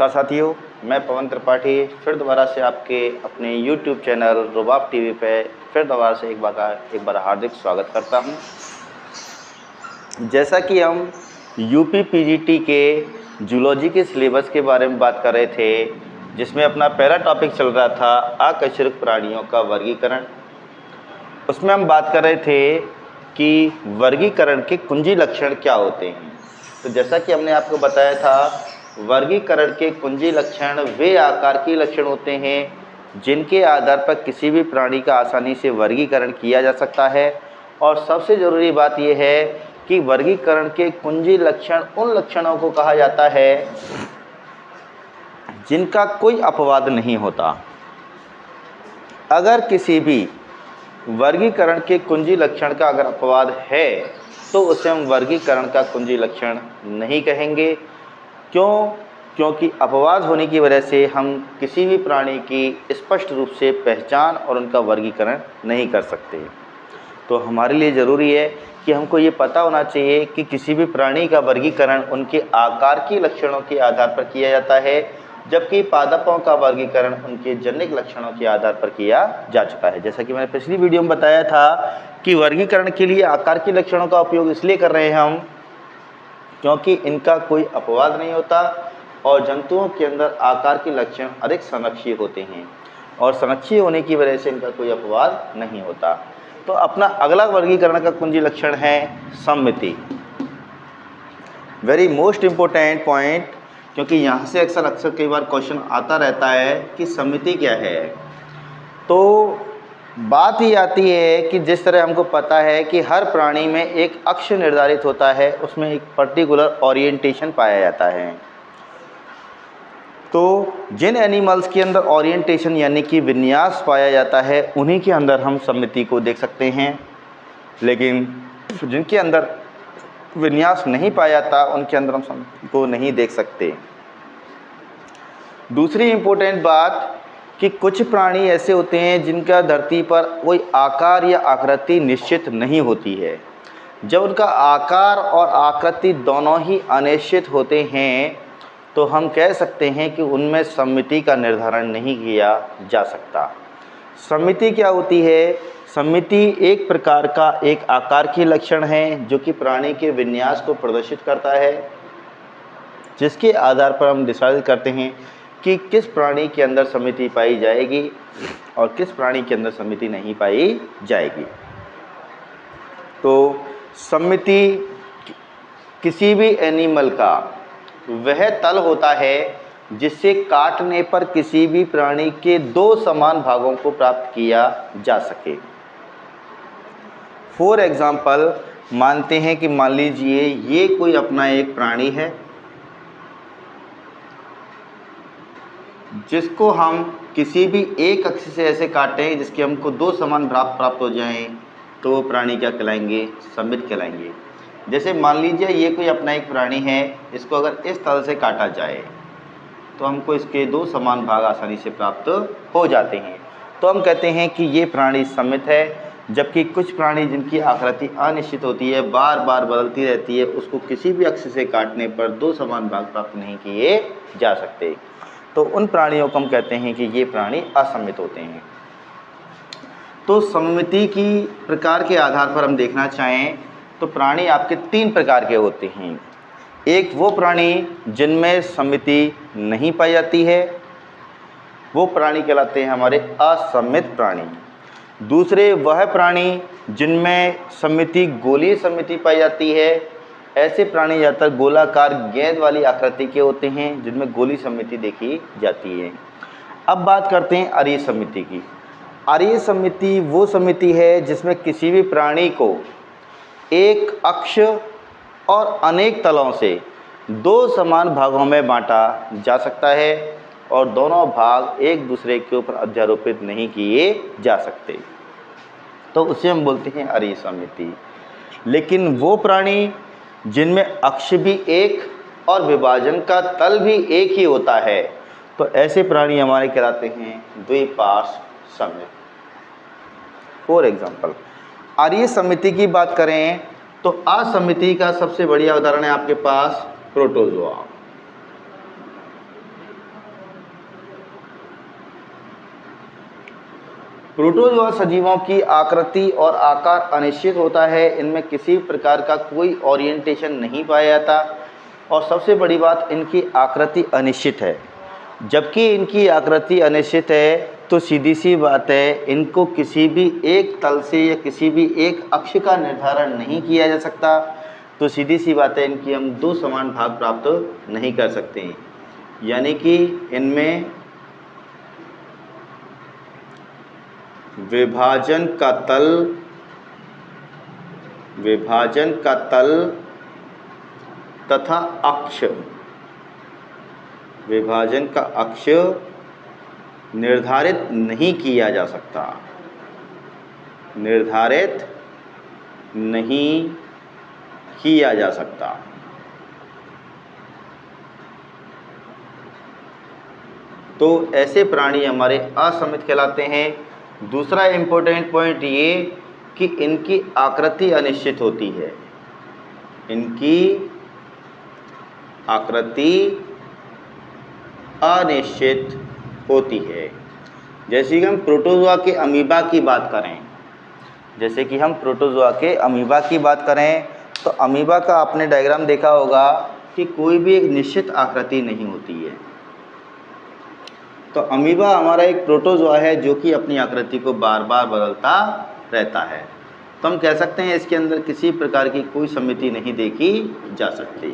नमस्कार साथियों, मैं पवन त्रिपाठी फिर दोबारा से आपके अपने YouTube चैनल रुबाब टीवी पे फिर दोबारा से एक बार हार्दिक स्वागत करता हूं। जैसा कि हम यूपी पीजीटी के जूलॉजी के सिलेबस के बारे में बात कर रहे थे, जिसमें अपना पहला टॉपिक चल रहा था अकशेरुक प्राणियों का वर्गीकरण। उसमें हम बात कर रहे थे कि वर्गीकरण के कुंजी लक्षण क्या होते हैं। तो जैसा कि हमने आपको बताया था, वर्गीकरण के कुंजी लक्षण वे आकार के लक्षण होते हैं जिनके आधार पर किसी भी प्राणी का आसानी से वर्गीकरण किया जा सकता है। और सबसे ज़रूरी बात यह है कि वर्गीकरण के कुंजी लक्षण उन लक्षणों को कहा जाता है जिनका कोई अपवाद नहीं होता। अगर किसी भी वर्गीकरण के कुंजी लक्षण का अगर अपवाद है तो उसे हम वर्गीकरण का कुंजी लक्षण नहीं कहेंगे। क्योंकि अपवाद होने की वजह से हम किसी भी प्राणी की स्पष्ट रूप से पहचान और उनका वर्गीकरण नहीं कर सकते। तो हमारे लिए ज़रूरी है कि हमको ये पता होना चाहिए कि किसी भी प्राणी का वर्गीकरण उनके आकार के लक्षणों के आधार पर किया जाता है, जबकि पादपों का वर्गीकरण उनके जनिक लक्षणों के आधार पर किया जा चुका है। जैसा कि मैंने पिछली वीडियो में बताया था कि वर्गीकरण के लिए आकार के लक्षणों का उपयोग इसलिए कर रहे हैं हम क्योंकि इनका कोई अपवाद नहीं होता और जंतुओं के अंदर आकार के लक्षण अधिक संरक्षीय होते हैं और संरक्षीय होने की वजह से इनका कोई अपवाद नहीं होता। तो अपना अगला वर्गीकरण का कुंजी लक्षण है सम्मिति। वेरी मोस्ट इम्पोर्टेंट पॉइंट, क्योंकि यहाँ से अक्सर कई बार क्वेश्चन आता रहता है कि सम्मिति क्या है। तो बात ही आती है कि जिस तरह हमको पता है कि हर प्राणी में एक अक्ष निर्धारित होता है, उसमें एक पर्टिकुलर ओरिएंटेशन पाया जाता है। तो जिन एनिमल्स के अंदर ओरिएंटेशन यानी कि विन्यास पाया जाता है उन्हीं के अंदर हम सम्मिति को देख सकते हैं, लेकिन जिनके अंदर विन्यास नहीं पाया जाता उनके अंदर हम सम्मिति को नहीं देख सकते। दूसरी इम्पोर्टेंट बात कि कुछ प्राणी ऐसे होते हैं जिनका धरती पर कोई आकार या आकृति निश्चित नहीं होती है। जब उनका आकार और आकृति दोनों ही अनिश्चित होते हैं तो हम कह सकते हैं कि उनमें सम्मिति का निर्धारण नहीं किया जा सकता। सम्मिति क्या होती है? सम्मिति एक प्रकार का एक आकार की लक्षण है जो कि प्राणी के विन्यास को प्रदर्शित करता है, जिसके आधार पर हम डिसाइड करते हैं कि किस प्राणी के अंदर सम्मिति पाई जाएगी और किस प्राणी के अंदर सम्मिति नहीं पाई जाएगी। तो सम्मिति किसी भी एनिमल का वह तल होता है जिससे काटने पर किसी भी प्राणी के दो समान भागों को प्राप्त किया जा सके। फॉर एग्जाम्पल, मानते हैं कि मान लीजिए ये कोई अपना एक प्राणी है जिसको हम किसी भी एक अक्ष से ऐसे काटें जिसके हमको दो समान भाग प्राप्त हो जाएं, तो वो प्राणी क्या कहलाएंगे? सम्मित कहलाएंगे। जैसे मान लीजिए ये कोई अपना एक प्राणी है, इसको अगर इस तरह से काटा जाए तो हमको इसके दो समान भाग आसानी से प्राप्त हो जाते हैं। तो हम कहते हैं कि ये प्राणी सम्मित है। जबकि कुछ प्राणी जिनकी आकृति अनिश्चित होती है, बार बार बदलती रहती है, उसको किसी भी अक्ष से काटने पर दो समान भाग प्राप्त नहीं किए जा सकते, तो उन प्राणियों को हम कहते हैं कि ये प्राणी असम्मित होते हैं। तो सम्मिति की प्रकार के आधार पर हम देखना चाहें तो प्राणी आपके तीन प्रकार के होते हैं। एक वो प्राणी जिनमें सम्मिति नहीं पाई जाती है, वो प्राणी कहलाते हैं हमारे असम्मित प्राणी। दूसरे वह प्राणी जिनमें सम्मिति गोलीय सम्मिति पाई जाती है, ऐसे प्राणी ज़्यादातर गोलाकार गेंद वाली आकृति के होते हैं जिनमें गोली सम्मिति देखी जाती है। अब बात करते हैं अरीय सम्मिति की। अरीय सम्मिति वो सम्मिति है जिसमें किसी भी प्राणी को एक अक्ष और अनेक तलों से दो समान भागों में बांटा जा सकता है और दोनों भाग एक दूसरे के ऊपर अध्यारोपित नहीं किए जा सकते, तो उसे हम बोलते हैं अरीय सम्मिति। लेकिन वो प्राणी जिनमें अक्ष भी एक और विभाजन का तल भी एक ही होता है, तो ऐसे प्राणी हमारे कहलाते हैं द्विपार्श्व सम्मित। फॉर एग्जाम्पल, अरीय सम्मिति की बात करें तो असम्मिति का सबसे बढ़िया उदाहरण है आपके पास प्रोटोजोआ। प्रोटोजोआ सजीवों की आकृति और आकार अनिश्चित होता है, इनमें किसी प्रकार का कोई ओरिएंटेशन नहीं पाया जाता और सबसे बड़ी बात इनकी आकृति अनिश्चित है। जबकि इनकी आकृति अनिश्चित है तो सीधी सी बात है, इनको किसी भी एक तल से या किसी भी एक अक्ष का निर्धारण नहीं किया जा सकता, तो सीधी सी बात है इनकी हम दो समान भाग प्राप्त नहीं कर सकते हैं। यानी कि इनमें विभाजन का तल तथा अक्ष, विभाजन का अक्ष निर्धारित नहीं किया जा सकता, निर्धारित नहीं किया जा सकता। तो ऐसे प्राणी हमारे असमित कहलाते हैं। दूसरा इम्पोर्टेंट पॉइंट ये कि इनकी आकृति अनिश्चित होती है, इनकी आकृति अनिश्चित होती है। जैसे कि हम प्रोटोजोआ के अमीबा की बात करें, जैसे कि हम प्रोटोजोआ के अमीबा की बात करें तो अमीबा का आपने डायग्राम देखा होगा कि कोई भी एक निश्चित आकृति नहीं होती है। तो अमीबा हमारा एक प्रोटोजोआ है जो कि अपनी आकृति को बार बार बदलता रहता है। तो हम कह सकते हैं इसके अंदर किसी प्रकार की कोई समिति नहीं देखी जा सकती।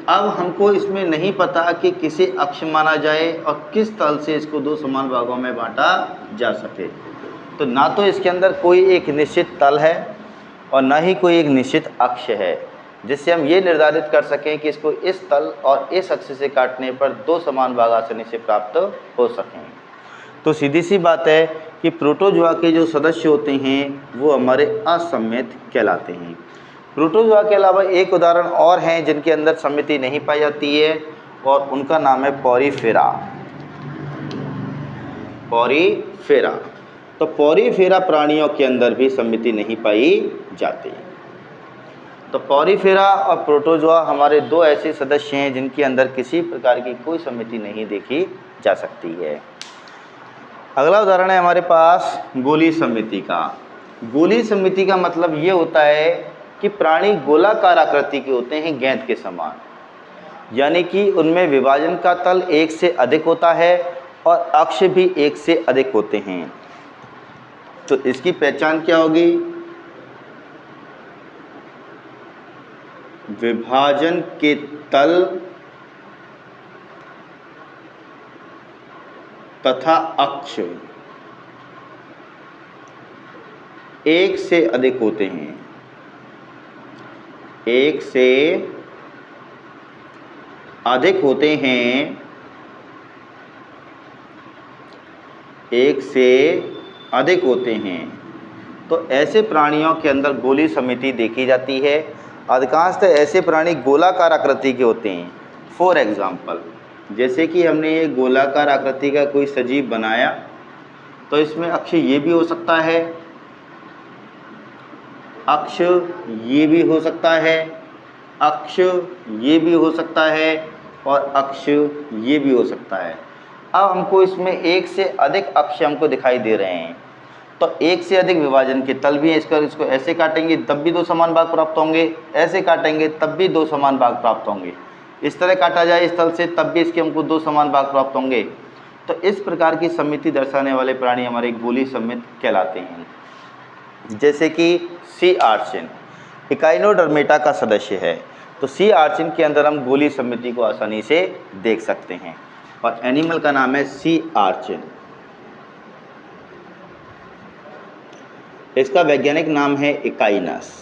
अब हमको इसमें नहीं पता कि किसे अक्ष माना जाए और किस तल से इसको दो समान भागों में बांटा जा सके। तो ना तो इसके अंदर कोई एक निश्चित तल है और ना ही कोई एक निश्चित अक्ष है जिससे हम ये निर्धारित कर सकें कि इसको इस तल और इस अक्ष से काटने पर दो समान भाग आसानी से प्राप्त हो सकें। तो सीधी सी बात है कि प्रोटोजोआ के जो सदस्य होते हैं वो हमारे असमित कहलाते हैं। प्रोटोजोआ के अलावा एक उदाहरण और हैं जिनके अंदर समिति नहीं पाई जाती है और उनका नाम है पोरीफेरा। पोरीफेरा, तो पोरीफेरा प्राणियों के अंदर भी समिति नहीं पाई जाती। तो पोरीफेरा और प्रोटोजोआ हमारे दो ऐसे सदस्य हैं जिनके अंदर किसी प्रकार की कोई समिति नहीं देखी जा सकती है। अगला उदाहरण है हमारे पास गोली समिति का। गोली समिति का मतलब ये होता है कि प्राणी गोलाकार आकृति के होते हैं, गेंद के समान, यानी कि उनमें विभाजन का तल एक से अधिक होता है और अक्ष भी एक से अधिक होते हैं। तो इसकी पहचान क्या होगी? विभाजन के तल तथा अक्ष एक से अधिक होते हैं, एक से अधिक होते हैं, एक से अधिक होते हैं। तो ऐसे प्राणियों के अंदर गोली समिति देखी जाती है। अधिकांशतः ऐसे प्राणी गोलाकार आकृति के होते हैं। फॉर एग्जाम्पल, जैसे कि हमने ये गोलाकार आकृति का कोई सजीव बनाया तो इसमें अक्ष ये भी हो सकता है, अक्ष ये भी हो सकता है, अक्ष ये भी हो सकता है और अक्ष ये भी हो सकता है। अब हमको इसमें एक से अधिक अक्ष हमको दिखाई दे रहे हैं, तो एक से अधिक विभाजन के तल भी हैं। इसको ऐसे काटेंगे तब भी दो समान भाग प्राप्त होंगे, ऐसे काटेंगे तब भी दो समान भाग प्राप्त होंगे, इस तरह काटा जाए इस तल से तब भी इसके हमको दो समान भाग प्राप्त होंगे। तो इस प्रकार की समिति दर्शाने वाले प्राणी हमारे गोली समित कहलाते हैं। जैसे कि सी आर्चिन इकाइनोडर्मेटा का सदस्य है, तो सी आर्चिन के अंदर हम गोली समिति को आसानी से देख सकते हैं और एनिमल का नाम है सी आर्चिन। इसका वैज्ञानिक नाम है इकाइनस।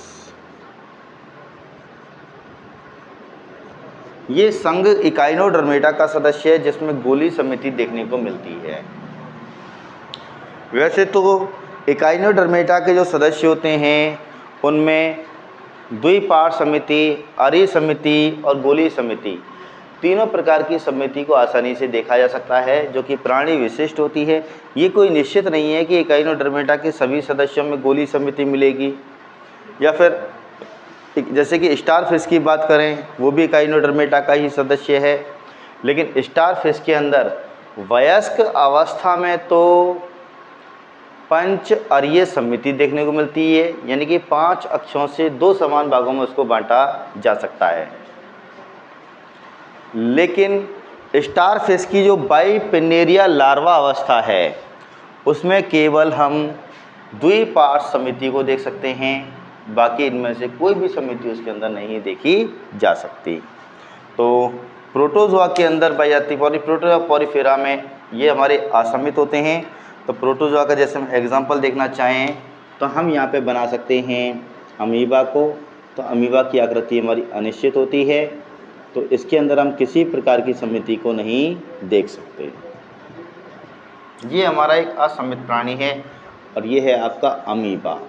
ये संघ इकाइनोडर्मेटा का सदस्य है जिसमें गोली समिति देखने को मिलती है। वैसे तो इकाइनोडर्मेटा के जो सदस्य होते हैं उनमें द्विपार्श्व समिति, अरी समिति और गोली समिति तीनों प्रकार की समिति को आसानी से देखा जा सकता है, जो कि प्राणी विशिष्ट होती है। ये कोई निश्चित नहीं है कि इकाइनोडर्मेटा के सभी सदस्यों में गोली समिति मिलेगी, या फिर जैसे कि स्टारफिश की बात करें वो भी इकाइनोडर्मेटा का ही सदस्य है, लेकिन स्टारफिश के अंदर वयस्क अवस्था में तो पंच अरीय समिति देखने को मिलती है, यानी कि 5 अक्षों से 2 समान भागों में उसको बांटा जा सकता है। लेकिन स्टारफिश की जो बाइपिनेरिया लार्वा अवस्था है उसमें केवल हम द्विपार्श्व समिति को देख सकते हैं, बाकी इनमें से कोई भी समिति उसके अंदर नहीं देखी जा सकती। तो प्रोटोजोआ के अंदर पाई जाती प्रोटोजोआ पॉलीफेरा में ये हमारे असमित होते हैं। तो प्रोटोजोआ का जैसे हम एग्जांपल देखना चाहें तो हम यहाँ पे बना सकते हैं अमीबा को। तो अमीबा की आकृति हमारी अनिश्चित होती है, तो इसके अंदर हम किसी प्रकार की समिति को नहीं देख सकते। ये हमारा एक असमित प्राणी है और ये है आपका अमीबा,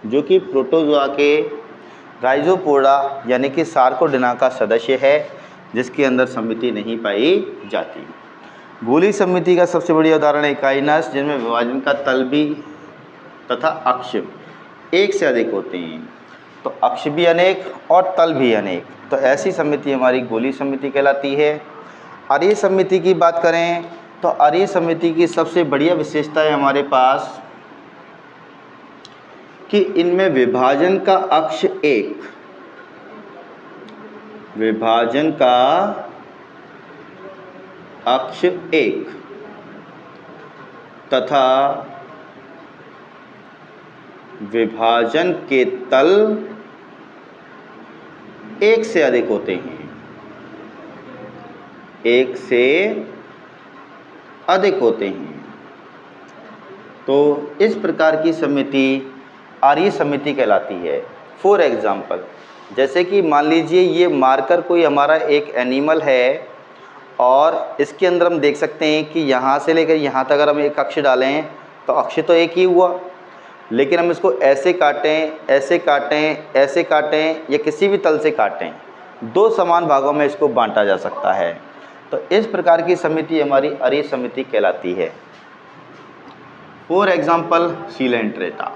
जो कि प्रोटोजोआ के राइजोपोडा यानी कि सार्कोडेना का सदस्य है, जिसके अंदर समिति नहीं पाई जाती। गोली समिति का सबसे बढ़िया उदाहरण है इकाइनस, जिनमें विभाजन का तल भी तथा अक्ष एक से अधिक होते हैं। तो अक्ष भी अनेक और तल भी अनेक, तो ऐसी समिति हमारी गोली समिति कहलाती है। अरीय समिति की बात करें तो अरीय समिति की सबसे बढ़िया विशेषता है हमारे पास कि इनमें विभाजन का अक्ष एक, विभाजन का अक्ष एक तथा विभाजन के तल एक से अधिक होते हैं, एक से अधिक होते हैं। तो इस प्रकार की समिति अरीय समिति कहलाती है। फॉर एग्जाम्पल, जैसे कि मान लीजिए ये मार्कर कोई हमारा एक एनिमल है और इसके अंदर हम देख सकते हैं कि यहाँ से लेकर यहाँ तक अगर हम एक अक्ष डालें तो अक्ष तो एक ही हुआ, लेकिन हम इसको ऐसे काटें, ऐसे काटें, ऐसे काटें या किसी भी तल से काटें, 2 समान भागों में इसको बांटा जा सकता है। तो इस प्रकार की समिति हमारी अरीय समिति कहलाती है। For example Coelenterata,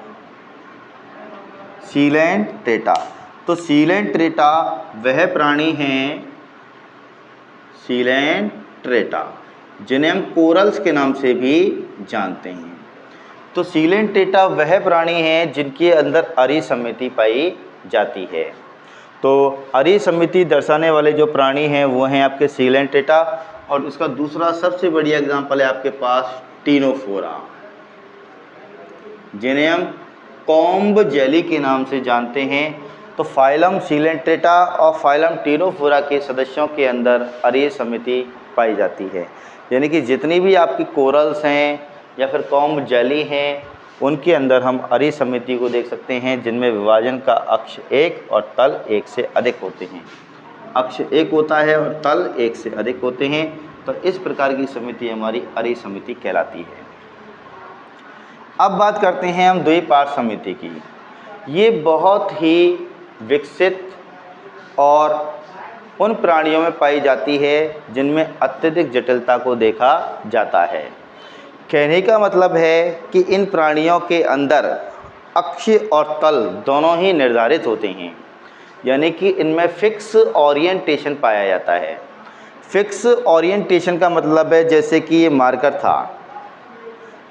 Coelenterata. तो सीलेंट्रेटा वह प्राणी हैं, सीलेंट्रेटा, जिन्हें हम कोरल्स के नाम से भी जानते हैं। तो सीलेंट्रेटा वह प्राणी हैं जिनके अंदर अरीय समिति पाई जाती है। तो अरीय समिति दर्शाने वाले जो प्राणी हैं वो हैं आपके सीलेंट्रेटा, और उसका दूसरा सबसे बढ़िया एग्जाम्पल है आपके पास टीनोफोरा, जिन्हें हम कॉम्ब जेली के नाम से जानते हैं। तो फाइलम सीलेंट्रेटा और फाइलम टीनोफोरा के सदस्यों के अंदर अरीय समिति पाई जाती है, यानी कि जितनी भी आपकी कोरल्स हैं या फिर कॉम्ब जेली हैं उनके अंदर हम अरीय समिति को देख सकते हैं, जिनमें विभाजन का अक्ष एक और तल एक से अधिक होते हैं। अक्ष एक होता है और तल एक से अधिक होते हैं। तो इस प्रकार की समिति हमारी अरीय समिति कहलाती है। अब बात करते हैं हम द्विपार्श्व समिति की। ये बहुत ही विकसित और उन प्राणियों में पाई जाती है जिनमें अत्यधिक जटिलता को देखा जाता है। कहने का मतलब है कि इन प्राणियों के अंदर अक्ष और तल दोनों ही निर्धारित होते हैं, यानी कि इनमें फिक्स ओरिएंटेशन पाया जाता है। फिक्स ओरिएंटेशन का मतलब है जैसे कि ये मार्कर था,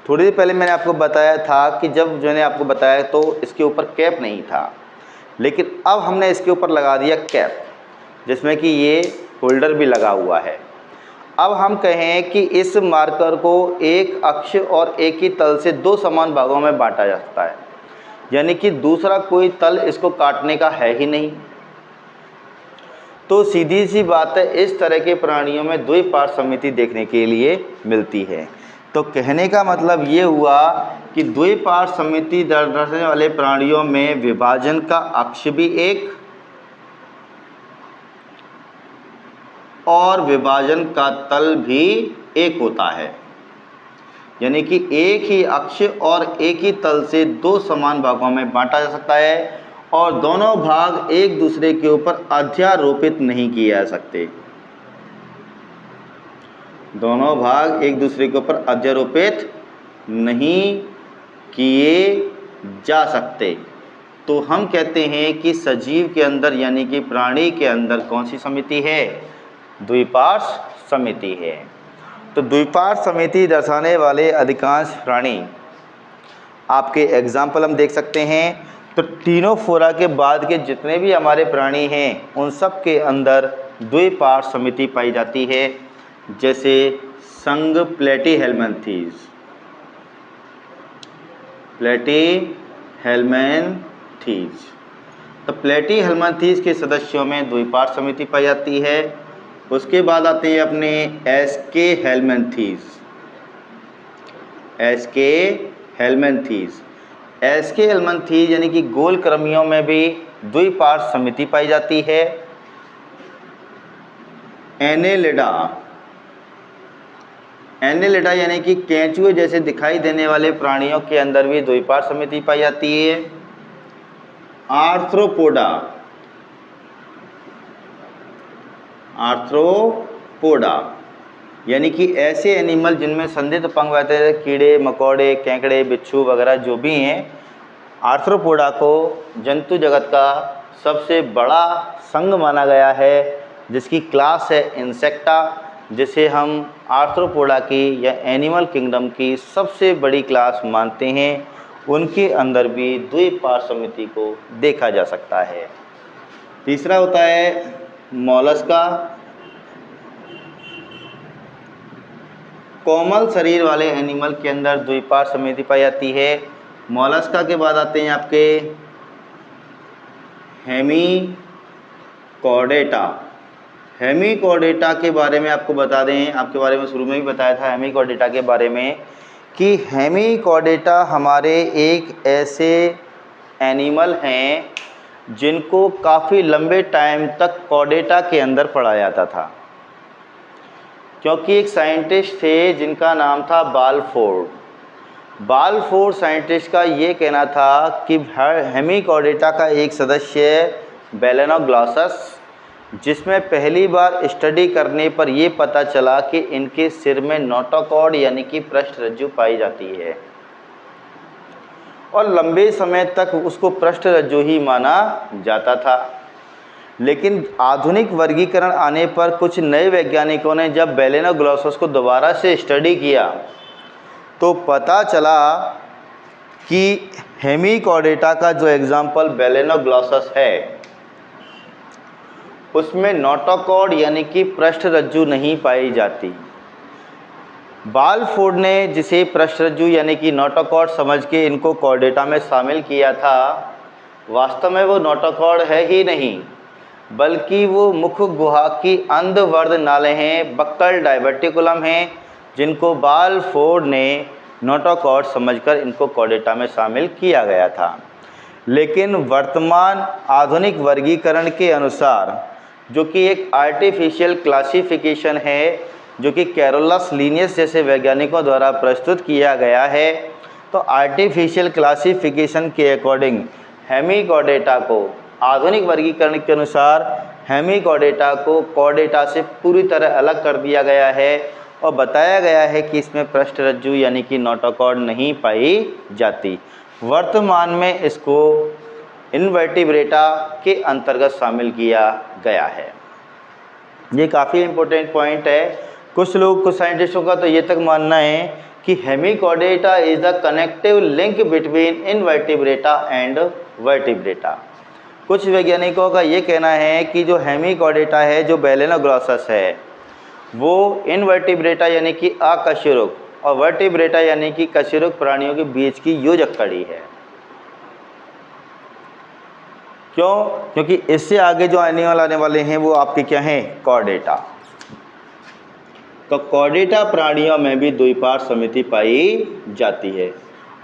थोड़ी देर पहले मैंने आपको बताया था कि जब मैंने आपको बताया तो इसके ऊपर कैप नहीं था, लेकिन अब हमने इसके ऊपर लगा दिया कैप, जिसमें कि ये होल्डर भी लगा हुआ है। अब हम कहें कि इस मार्कर को एक अक्ष और एक ही तल से 2 समान भागों में बांटा जा सकता है, यानी कि दूसरा कोई तल इसको काटने का है ही नहीं। तो सीधी सी बात है, इस तरह के प्राणियों में द्विपार्श्व समिति देखने के लिए मिलती है। तो कहने का मतलब ये हुआ कि द्विपार्श्व समिति दर्शाने वाले प्राणियों में विभाजन का अक्ष भी एक और विभाजन का तल भी एक होता है, यानी कि एक ही अक्ष और एक ही तल से 2 समान भागों में बांटा जा सकता है और दोनों भाग एक दूसरे के ऊपर अध्यारोपित नहीं किए जा सकते। दोनों भाग एक दूसरे के ऊपर अध्यारोपित नहीं किए जा सकते। तो हम कहते हैं कि सजीव के अंदर यानी कि प्राणी के अंदर कौन सी समिति है? द्विपार्श्व समिति है। तो द्विपार्श समिति दर्शाने वाले अधिकांश प्राणी, आपके एग्जाम्पल हम देख सकते हैं। तो टीनोफोरा के बाद के जितने भी हमारे प्राणी हैं उन सब के अंदर द्विपार्श समिति पाई जाती है, जैसे संघ प्लेटीहेल्मिन्थीज, तो प्लेटीहेल्मिन्थीज के सदस्यों में द्विपार्श समिति पाई जाती है। उसके बाद आते हैं अपने एस्के हेल्मिन्थीज यानी कि गोलकृमियों में भी द्विपार्श समिति पाई जाती है। एनेलिडा यानी कि केंचुए जैसे दिखाई देने वाले प्राणियों के अंदर भी द्विपार्श समिति पाई जाती है। आर्थ्रोपोडा यानी कि ऐसे एनिमल जिनमें संधित पंख रहते हैं, कीड़े मकोड़े, केकड़े, बिच्छू वगैरह जो भी हैं। आर्थ्रोपोडा को जंतु जगत का सबसे बड़ा संघ माना गया है, जिसकी क्लास है इंसेक्टा, जिसे हम आर्थ्रोपोडा की या एनिमल किंगडम की सबसे बड़ी क्लास मानते हैं। उनके अंदर भी द्विपार्श समिति को देखा जा सकता है। तीसरा होता है मोलस्का। कोमल शरीर वाले एनिमल के अंदर द्विपार्श समिति पाई जाती है। मोलस्का के बाद आते हैं आपके हेमिकॉर्डेटा के बारे में आपको बता दें, आपके बारे में शुरू में भी बताया था हेमिकॉर्डेटा के बारे में, कि हेमिकॉर्डेटा हमारे एक ऐसे एनिमल हैं जिनको काफ़ी लंबे टाइम तक कॉर्डेटा के अंदर पढ़ा जाता था, क्योंकि एक साइंटिस्ट थे जिनका नाम था बालफोर्ड साइंटिस्ट का ये कहना था कि हेमिकॉर्डेटा का एक सदस्य बेलेनोग्लॉसस, जिसमें पहली बार स्टडी करने पर ये पता चला कि इनके सिर में नोटोकॉर्ड यानी कि पृष्ठरज्जु पाई जाती है, और लंबे समय तक उसको पृष्ठरज्जु ही माना जाता था। लेकिन आधुनिक वर्गीकरण आने पर कुछ नए वैज्ञानिकों ने जब बेलेनोग्लॉसस को दोबारा से स्टडी किया तो पता चला कि हेमिकॉर्डेटा का जो एग्जाम्पल बेलेनोग्लॉसस है उसमें नोटोकॉर्ड यानी कि पृष्ठरज्जु नहीं पाई जाती। बालफोर्ड ने जिसे पृष्ठरज्जु यानी कि नोटोकॉर्ड समझ के इनको कॉर्डेटा में शामिल किया था, वास्तव में वो नोटोकॉर्ड है ही नहीं, बल्कि वो मुख गुहा की अंधवर्ध नाले हैं, बक्कल डायवर्टिकुलम हैं, जिनको बालफोर्ड ने नोटोकॉर्ड समझकर इनको कॉर्डेटा में शामिल किया गया था। लेकिन वर्तमान आधुनिक वर्गीकरण के अनुसार, जो कि एक आर्टिफिशियल क्लासिफिकेशन है जो कि कैरोलस लीनियस जैसे वैज्ञानिकों द्वारा प्रस्तुत किया गया है, तो आर्टिफिशियल क्लासिफिकेशन के अकॉर्डिंग हेमिकॉर्डेटा को, आधुनिक वर्गीकरण के अनुसार हेमिकॉर्डेटा को कॉर्डेटा से पूरी तरह अलग कर दिया गया है और बताया गया है कि इसमें पृष्ठरज्जु यानी कि नोटोकॉर्ड नहीं पाई जाती। वर्तमान में इसको इनवर्टिब्रेटा के अंतर्गत शामिल किया गया है। ये काफ़ी इम्पोर्टेंट पॉइंट है। कुछ साइंटिस्टों का तो ये तक मानना है कि Hemichordata is the connective link between Invertebrata and Vertebrata. कुछ वैज्ञानिकों का ये कहना है कि जो हेमिकॉर्डेटा है, जो बेलेनोग्लॉसस है, वो इनवर्टिब्रेटा यानी कि अकशेरुक और वर्टिब्रेटा यानी कि कशेरुक प्राणियों के बीच की योजक कड़ी है। क्यों? क्योंकि इससे आगे जो एनिमल आने वाले हैं वो आपके क्या हैं? कॉर्डेटा। तो कॉर्डेटा प्राणियों में भी द्विपार्श समिति पाई जाती है,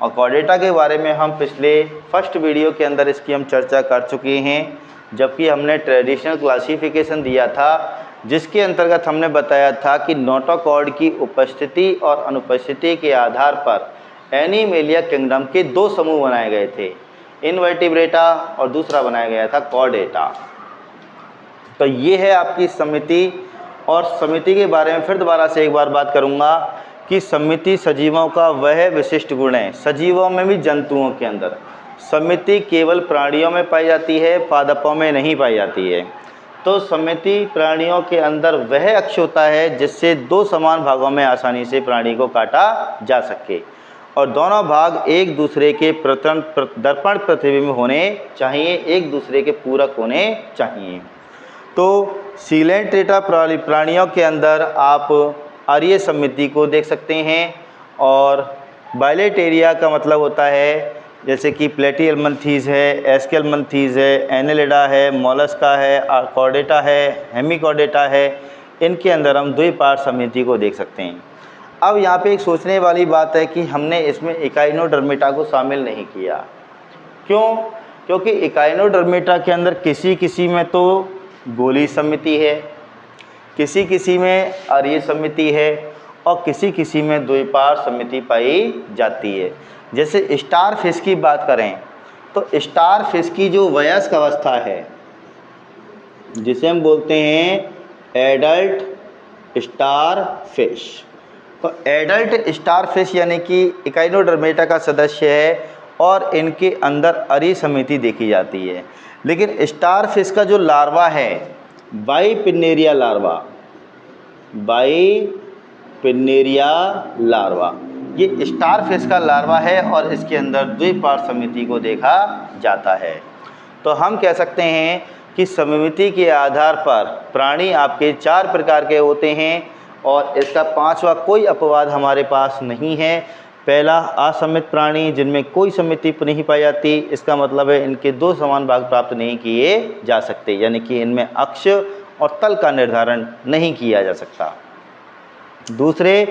और कॉर्डेटा के बारे में हम पिछले फर्स्ट वीडियो के अंदर इसकी हम चर्चा कर चुके हैं, जबकि हमने ट्रेडिशनल क्लासिफिकेशन दिया था, जिसके अंतर्गत हमने बताया था कि नोटोकॉर्ड की उपस्थिति और अनुपस्थिति के आधार पर एनिमेलिया किंगडम के दो समूह बनाए गए थे, इनवर्टिब्रेटा और दूसरा बनाया गया था कॉर्डेटा। तो ये है आपकी समिति, और समिति के बारे में फिर दोबारा से एक बार बात करूँगा कि समिति सजीवों का वह विशिष्ट गुण है, सजीवों में भी जंतुओं के अंदर। समिति केवल प्राणियों में पाई जाती है, पादपों में नहीं पाई जाती है। तो समिति प्राणियों के अंदर वह अक्ष होता है जिससे दो समान भागों में आसानी से प्राणी को काटा जा सके और दोनों भाग एक दूसरे के दर्पण प्रतिबिंब होने चाहिए, एक दूसरे के पूरक होने चाहिए। तो सीलेंट्रेटा प्राणियों के अंदर आप आर्य समिति को देख सकते हैं और बाइलेटेरिया का मतलब होता है जैसे कि प्लेटिहेल्मिन्थीज है, एस्केल्मिन्थीज है, एनेलिडा है, मोलस्का है, कॉर्डेटा है, हेमिकॉर्डेटा है, इनके अंदर हम द्विपार्श्व समिति को देख सकते हैं। अब यहाँ पे एक सोचने वाली बात है कि हमने इसमें इकाइनोडर्मेटा को शामिल नहीं किया। क्यों? क्योंकि इकाइनोडर्मेटा के अंदर किसी किसी में तो गोलीय समिति है, किसी किसी में आर्य समिति है और किसी किसी में द्विपार्श्व समिति पाई जाती है। जैसे स्टार फिश की बात करें तो स्टार फिश की जो वयस्क अवस्था है जिसे हम बोलते हैं एडल्ट स्टार फिश, तो एडल्ट स्टार फिश यानी कि इकाइनोडर्मेटा का सदस्य है और इनके अंदर आर्य समिति देखी जाती है। लेकिन स्टार फिश का जो लार्वा है बाइपिन्नेरिया लार्वा, ये स्टार फिश का लार्वा है और इसके अंदर द्विपार्श्व समिति को देखा जाता है। तो हम कह सकते हैं कि समिति के आधार पर प्राणी आपके 4 प्रकार के होते हैं और इसका 5वां कोई अपवाद हमारे पास नहीं है। पहला असमित प्राणी जिनमें कोई समिति नहीं पाई जाती, इसका मतलब है इनके 2 समान भाग प्राप्त नहीं किए जा सकते, यानी कि इनमें अक्ष और तल का निर्धारण नहीं किया जा सकता। दूसरे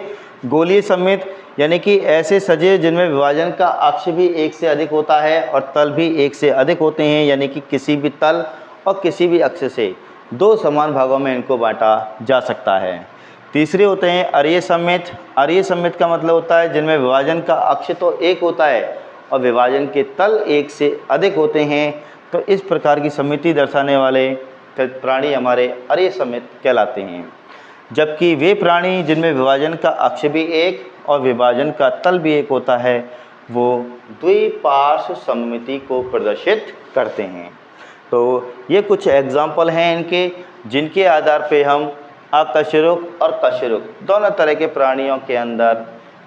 गोलीय समित यानी कि ऐसे सजीव जिनमें विभाजन का अक्ष भी एक से अधिक होता है और तल भी एक से अधिक होते हैं, यानी कि किसी भी तल और किसी भी अक्ष से 2 समान भागों में इनको बांटा जा सकता है। तीसरे होते हैं आर्य समित। आर्य समित का मतलब होता है जिनमें विभाजन का अक्ष तो एक होता है और विभाजन के तल एक से अधिक होते हैं। तो इस प्रकार की समिति दर्शाने वाले प्राणी हमारे आर्य समित कहलाते हैं। जबकि वे प्राणी जिनमें विभाजन का अक्ष भी एक और विभाजन का तल भी एक होता है वो द्विपार्श्व समिति को प्रदर्शित करते हैं। तो ये कुछ एग्जाम्पल हैं इनके, जिनके आधार पे हम अकशेरुक और कशेरुक दोनों तरह के प्राणियों के अंदर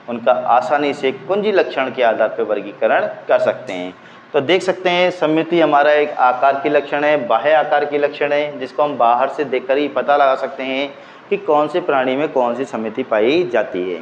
उनका आसानी से कुंजी लक्षण के आधार पर वर्गीकरण कर सकते हैं। तो देख सकते हैं समिति हमारा एक आकार की लक्षण है, बाह्य आकार की लक्षण है, जिसको हम बाहर से देखकर ही पता लगा सकते हैं कि कौन से प्राणी में कौन सी समिति पाई जाती है।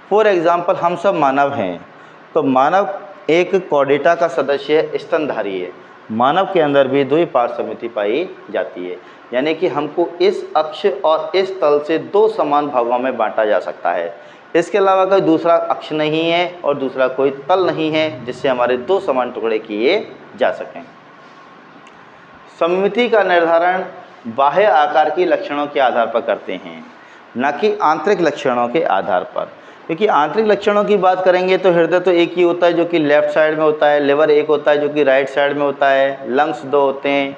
फॉर एग्जाम्पल हम सब मानव हैं, तो मानव एक कॉर्डेटा का सदस्य स्तनधारी है। मानव के अंदर भी द्विपार्श्व समिति पाई जाती है, यानी कि हमको इस अक्ष और इस तल से 2 समान भागों में बांटा जा सकता है। इसके अलावा कोई दूसरा अक्ष नहीं है और दूसरा कोई तल नहीं है जिससे हमारे 2 समान टुकड़े किए जा सकें। समिति का निर्धारण बाह्य आकार की लक्षणों के आधार पर करते हैं, न कि आंतरिक लक्षणों के आधार पर। क्योंकि आंतरिक लक्षणों की बात करेंगे तो हृदय तो एक ही होता है जो कि लेफ्ट साइड में होता है, लिवर एक होता है जो कि राइट साइड में होता है, लंग्स 2 होते हैं,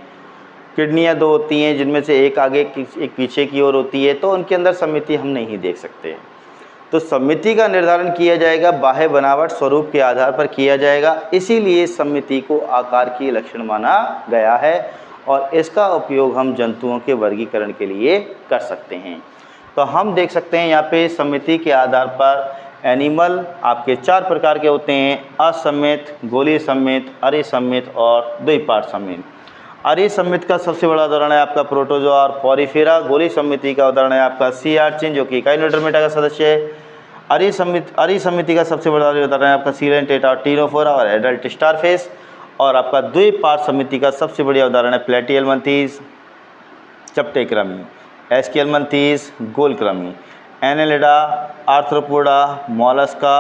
किडनियाँ 2 होती हैं जिनमें से एक आगे एक पीछे की ओर होती है, तो उनके अंदर समिति हम नहीं देख सकते। तो समिति का निर्धारण किया जाएगा बाह्य बनावट स्वरूप के आधार पर किया जाएगा, इसीलिए समिति को आकार की लक्षण माना गया है और इसका उपयोग हम जंतुओं के वर्गीकरण के लिए कर सकते हैं। तो हम देख सकते हैं यहाँ पे समिति के आधार पर एनिमल आपके 4 प्रकार के होते हैं, असमित, गोलीय समित, आर्य समित और द्विपार्श्व समित। आर्य समित का सबसे बड़ा उदाहरण है आपका प्रोटोजोआ और पॉरीफेरा। गोलीय समिति का उदाहरण है आपका सी आर्चिन जो कि इकाइनोडर्मेटा का सदस्य है। आर्य समिति का सबसे बड़ा उदाहरण है आपका सीलेंट्रेटा और टीनोफोरा और एडल्ट स्टारफिश। और आपका द्विपार्श्व समिति का सबसे बढ़िया उदाहरण है प्लेटिहेल्मिन्थीज, चपटेक्रमी, Aschelminthes, गोलक्रमी, Annelida, arthropoda, Mollusca,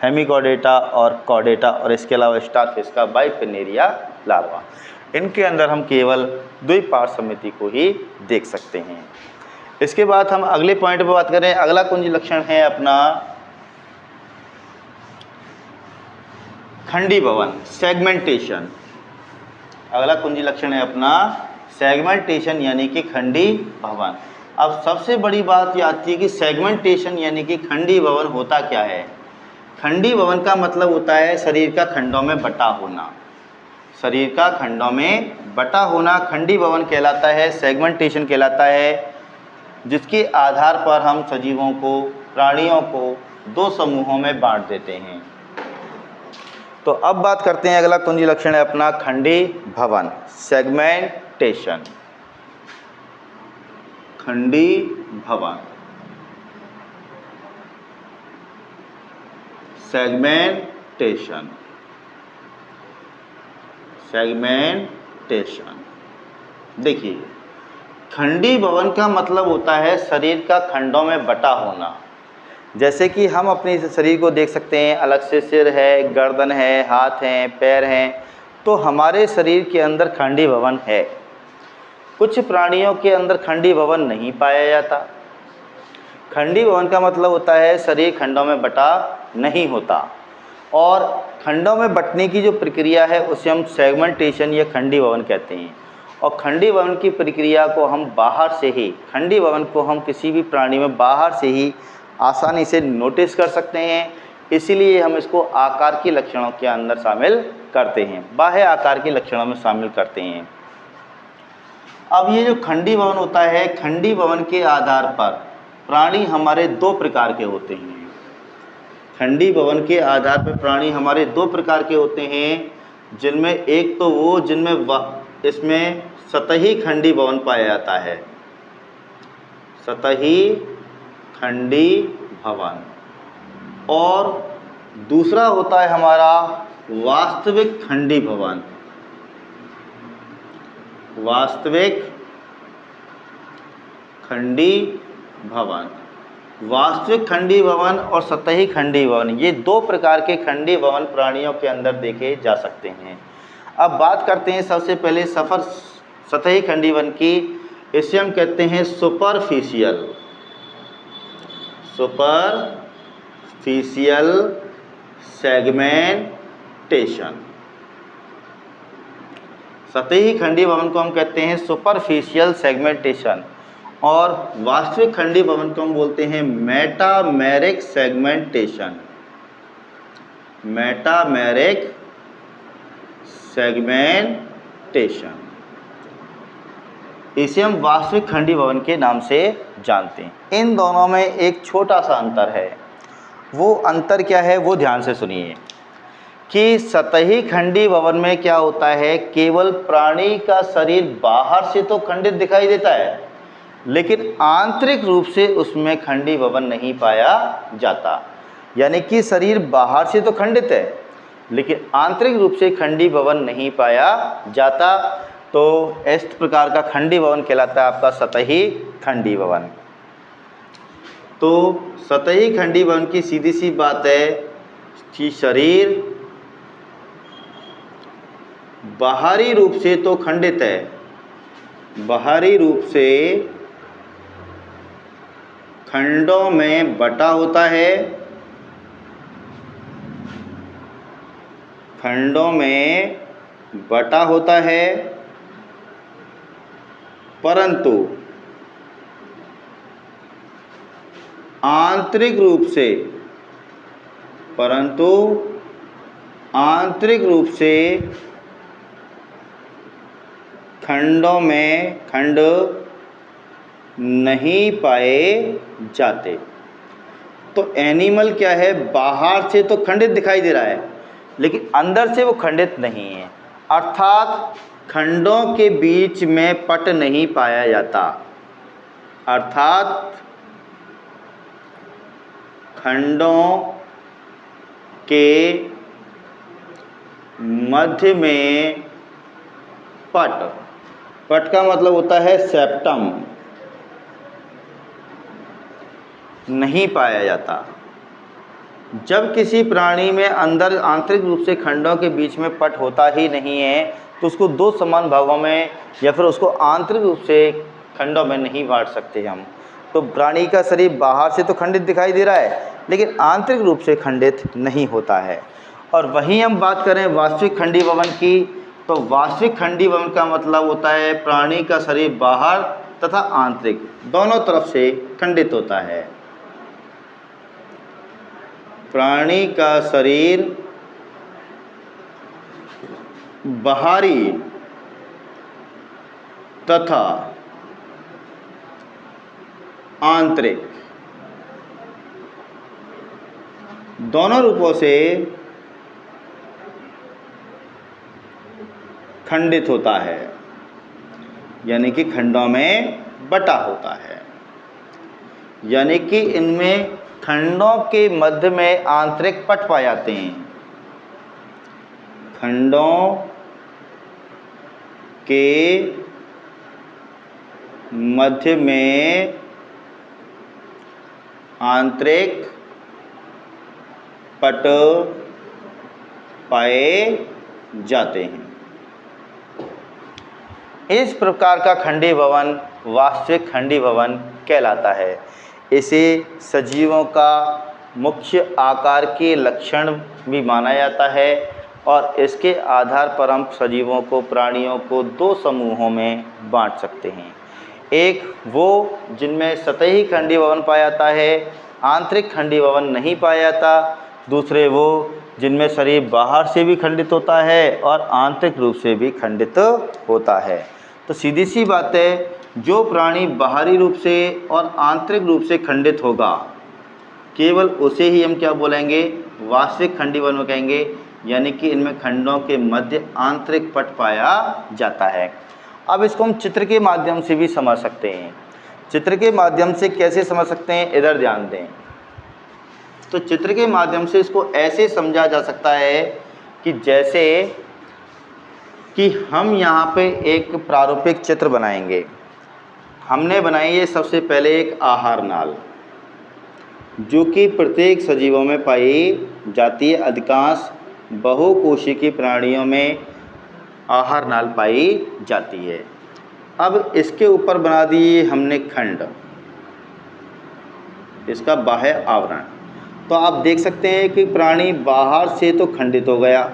Hemichordata और कॉर्डेटा और इसके अलावा स्टारफिश का बाइपिन्नेरिया लार्वा। इनके अंदर हम केवल द्विपार्श्व समिति को ही देख सकते हैं। इसके बाद हम अगले पॉइंट पर बात करें। अगला कुंजी लक्षण है अपना खंडी भवन, सेगमेंटेशन। अगला कुंजी लक्षण है अपना सेगमेंटेशन यानी कि खंडी भवन। अब सबसे बड़ी बात ये आती है कि सेगमेंटेशन यानी कि खंडी भवन होता क्या है। खंडी भवन का मतलब होता है शरीर का खंडों में बटा होना। शरीर का खंडों में बटा होना खंडी भवन कहलाता है, सेगमेंटेशन कहलाता है, जिसके आधार पर हम सजीवों को, प्राणियों को दो समूहों में बांट देते हैं। तो अब बात करते हैं, अगला कुंजी लक्षण है अपना खंडी भवन, सेगमेंटेशन। खंडी भवन, सेगमेंटेशन, सेगमेंटेशन। देखिए, खंडी भवन का मतलब होता है शरीर का खंडों में बटा होना। जैसे कि हम अपने शरीर को देख सकते हैं, अलग से सिर है, गर्दन है, हाथ हैं, पैर हैं, तो हमारे शरीर के अंदर खंडी भवन है। कुछ प्राणियों के अंदर खंडी भवन नहीं पाया जाता। खंडी भवन का मतलब होता है शरीर खंडों में बटा नहीं होता, और खंडों में बटने की जो प्रक्रिया है उसे हम सेगमेंटेशन या खंडी भवन कहते हैं। और खंडी भवन की प्रक्रिया को हम बाहर से ही, खंडी भवन को हम किसी भी प्राणी में बाहर से ही आसानी से नोटिस कर सकते हैं, इसीलिए हम इसको आकार के लक्षणों के अंदर शामिल करते हैं, बाह्य आकार के लक्षणों में शामिल करते हैं। अब ये जो खंडी भवन होता है, खंडी भवन के आधार पर प्राणी हमारे दो प्रकार के होते हैं। खंडी भवन के आधार पर प्राणी हमारे दो प्रकार के होते हैं, जिनमें एक तो वो जिनमें इसमें सतही खंडी भवन पाया जाता है, सतही खंडी भवन, और दूसरा होता है हमारा वास्तविक खंडी भवन। वास्तविक खंडी भवन, वास्तविक खंडी भवन और सतही खंडी भवन, ये दो प्रकार के खंडी भवन प्राणियों के अंदर देखे जा सकते हैं। अब बात करते हैं सबसे पहले सतही खंडी भवन की। इसे हम कहते हैं सुपरफिशियल, सुपरफिशियल सेगमेंटेशन। सतही खंडी भवन को हम कहते हैं सुपरफिशियल सेगमेंटेशन, और वास्तविक खंडी भवन को हम बोलते हैं मेटामेरिक सेगमेंटेशन। मेटामेरिक सेगमेंटेशन, इसे हम वास्तविक खंडी भवन के नाम से जानते हैं। इन दोनों में एक छोटा सा अंतर है। वो अंतर क्या है वो ध्यान से सुनिए कि सतही खंडी भवन में क्या होता है, केवल प्राणी का शरीर बाहर से तो खंडित दिखाई देता है, लेकिन आंतरिक रूप से उसमें खंडी भवन नहीं पाया जाता। यानी कि शरीर बाहर से तो खंडित है, लेकिन आंतरिक रूप से खंडी भवन नहीं पाया जाता। तो इस प्रकार का खंडी भवन कहलाता है आपका सतही खंडी भवन। तो सतही खंडी भवन की सीधी सी बात है कि शरीर बाहरी रूप से तो खंडित है, बाहरी रूप से खंडों में बटा होता है, खंडों में बटा होता है, परंतु आंतरिक रूप से खंडों में खंड नहीं पाए जाते। तो एनिमल क्या है, बाहर से तो खंडित दिखाई दे रहा है, लेकिन अंदर से वो खंडित नहीं है, अर्थात खंडों के बीच में पट नहीं पाया जाता, अर्थात खंडों के मध्य में पट का मतलब होता है सेप्टम, नहीं पाया जाता। जब किसी प्राणी में अंदर आंतरिक रूप से खंडों के बीच में पट होता ही नहीं है, तो उसको दो समान भागों में या फिर उसको आंतरिक रूप से खंडों में नहीं बांट सकते हम। तो प्राणी का शरीर बाहर से तो खंडित दिखाई दे रहा है, लेकिन आंतरिक रूप से खंडित नहीं होता है। और वहीं हम बात करें वास्तविक खंडी भवन की, तो वास्तविक खंडी भवन का मतलब होता है प्राणी का शरीर बाहर तथा आंतरिक दोनों तरफ से खंडित होता है। प्राणी का शरीर बाहरी तथा आंतरिक दोनों रूपों से खंडित होता है, यानी कि खंडों में बटा होता है। यानी कि इनमें खंडों के मध्य में आंतरिक पट पाए जाते हैं। खंडों के मध्य में आंतरिक पट पाए जाते हैं। इस प्रकार का खंडी भवन वास्तविक खंडी भवन कहलाता है। इसे सजीवों का मुख्य आकार के लक्षण भी माना जाता है और इसके आधार पर हम सजीवों को, प्राणियों को दो समूहों में बांट सकते हैं। एक वो जिनमें सतही खंडी भवन पाया जाता है, आंतरिक खंडी भवन नहीं पाया जाता। दूसरे वो जिनमें शरीर बाहर से भी खंडित होता है और आंतरिक रूप से भी खंडित होता है। तो सीधी सी बात है, जो प्राणी बाहरी रूप से और आंतरिक रूप से खंडित होगा, केवल उसे ही हम क्या बोलेंगे, वास्तविक खंडी भवन कहेंगे। यानी कि इनमें खंडों के मध्य आंतरिक पट पाया जाता है। अब इसको हम चित्र के माध्यम से भी समझ सकते हैं। चित्र के माध्यम से कैसे समझ सकते हैं, इधर ध्यान दें। तो चित्र के माध्यम से इसको ऐसे समझा जा सकता है कि जैसे कि हम यहाँ पे एक प्रारूपिक चित्र बनाएंगे। हमने बनाई है सबसे पहले एक आहार नाल, जो कि प्रत्येक सजीवों में पाई जाती है। अधिकांश बहुकोशिकीय प्राणियों में आहार नाल पाई जाती है। अब इसके ऊपर बना दिए हमने खंड, इसका बाह्य आवरण। तो आप देख सकते हैं कि प्राणी बाहर से तो खंडित हो गया,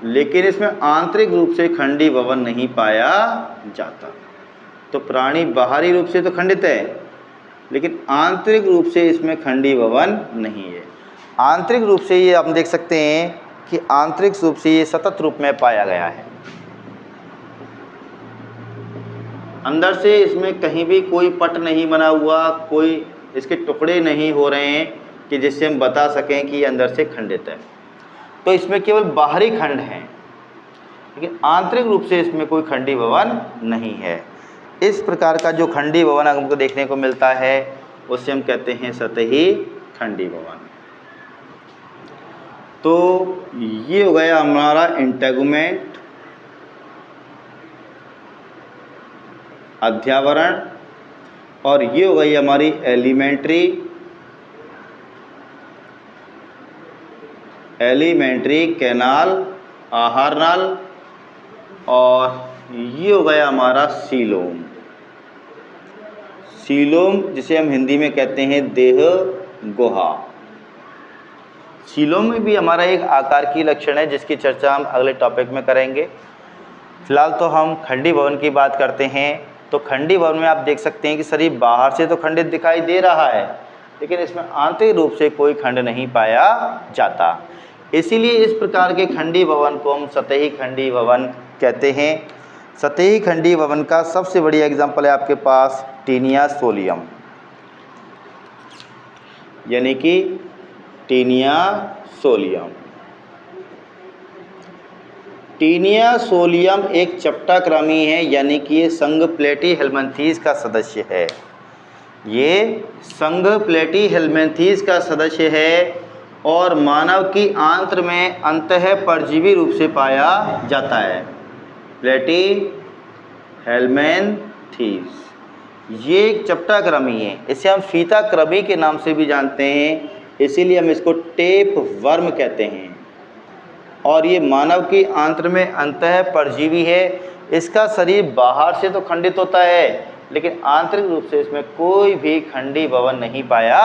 लेकिन इसमें आंतरिक रूप से खंडी भवन नहीं पाया जाता। तो प्राणी बाहरी रूप से तो खंडित है, लेकिन आंतरिक रूप से इसमें खंडी भवन नहीं है। आंतरिक रूप से ये आप देख सकते हैं कि आंतरिक रूप से ये सतत रूप में पाया गया है। अंदर से इसमें कहीं भी कोई पट नहीं बना हुआ, कोई इसके टुकड़े नहीं हो रहे हैं कि जिससे हम बता सकें कि ये अंदर से खंडित है। तो इसमें केवल बाहरी खंड हैं, लेकिन आंतरिक रूप से इसमें कोई खंडी भवन नहीं है। इस प्रकार का जो खंडी भवन हमको देखने को मिलता है उसे हम कहते हैं सतही खंडी भवन। तो ये हो गया हमारा इंटेगुमेंट, अध्यावरण, और ये हो गई हमारी एलिमेंट्री कैनाल, आहार नाल, और ये हो गया हमारा सीलोम। सीलोम जिसे हम हिंदी में कहते हैं देह गुहा। सीलोम में भी हमारा एक आकार की लक्षण है जिसकी चर्चा हम अगले टॉपिक में करेंगे। फिलहाल तो हम खंडी भवन की बात करते हैं। तो खंडी भवन में आप देख सकते हैं कि शरीर बाहर से तो खंडित दिखाई दे रहा है, लेकिन इसमें आंतरिक रूप से कोई खंड नहीं पाया जाता। इसीलिए इस प्रकार के खंडी भवन को हम सतही खंडी भवन कहते हैं। सतही खंडी भवन का सबसे बढ़िया एग्जाम्पल है आपके पास टीनिया सोलियम, यानी कि टीनिया सोलियम। टीनिया सोलियम एक चपटाक्रमी है, यानी कि ये संघ प्लेटीहेल्मिन्थीज का सदस्य है। ये संघ प्लेटीहेल्मिन्थीज का सदस्य है और मानव की आंत्र में अंतः परजीवी रूप से पाया जाता है। प्लेटीहेल्मिन्थीज ये एक चपटाक्रमी है। इसे हम फीताक्रमी के नाम से भी जानते हैं, इसीलिए हम इसको टेप वर्म कहते हैं। और ये मानव की आंत्र में अंतः परजीवी है। इसका शरीर बाहर से तो खंडित होता है, लेकिन आंतरिक रूप से इसमें कोई भी खंडी भवन नहीं पाया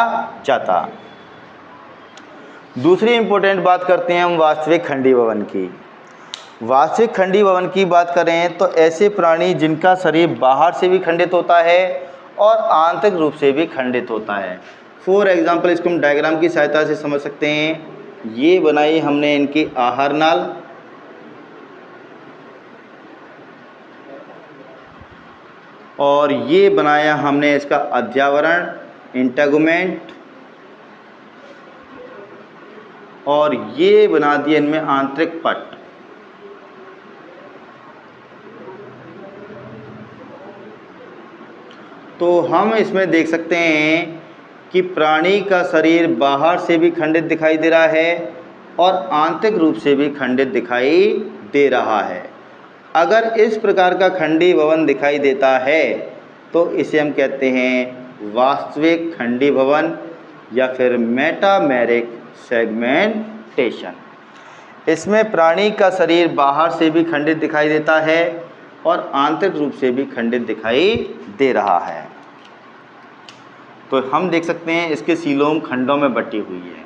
जाता। दूसरी इंपॉर्टेंट बात करते हैं हम वास्तविक खंडी भवन की। वास्तविक खंडी भवन की बात करें तो ऐसे प्राणी जिनका शरीर बाहर से भी खंडित होता है और आंतरिक रूप से भी खंडित होता है। फॉर एग्जाम्पल इसको हम डायग्राम की सहायता से समझ सकते हैं। ये बनाई हमने इनकी आहार नाल, और ये बनाया हमने इसका अध्यावरण इंटेगुमेंट, और ये बना दिया इनमें आंतरिक पट। तो हम इसमें देख सकते हैं कि प्राणी का शरीर बाहर से भी खंडित दिखाई दे रहा है और आंतरिक रूप से भी खंडित दिखाई दे रहा है। अगर इस प्रकार का खंडी भवन दिखाई देता है तो इसे हम कहते हैं वास्तविक खंडी भवन या फिर मेटामेरिक सेगमेंटेशन। इसमें प्राणी का शरीर बाहर से भी खंडित दिखाई देता है और आंतरिक रूप से भी खंडित दिखाई दे रहा है। तो हम देख सकते हैं इसके सीलोम खंडों में बटी हुई है।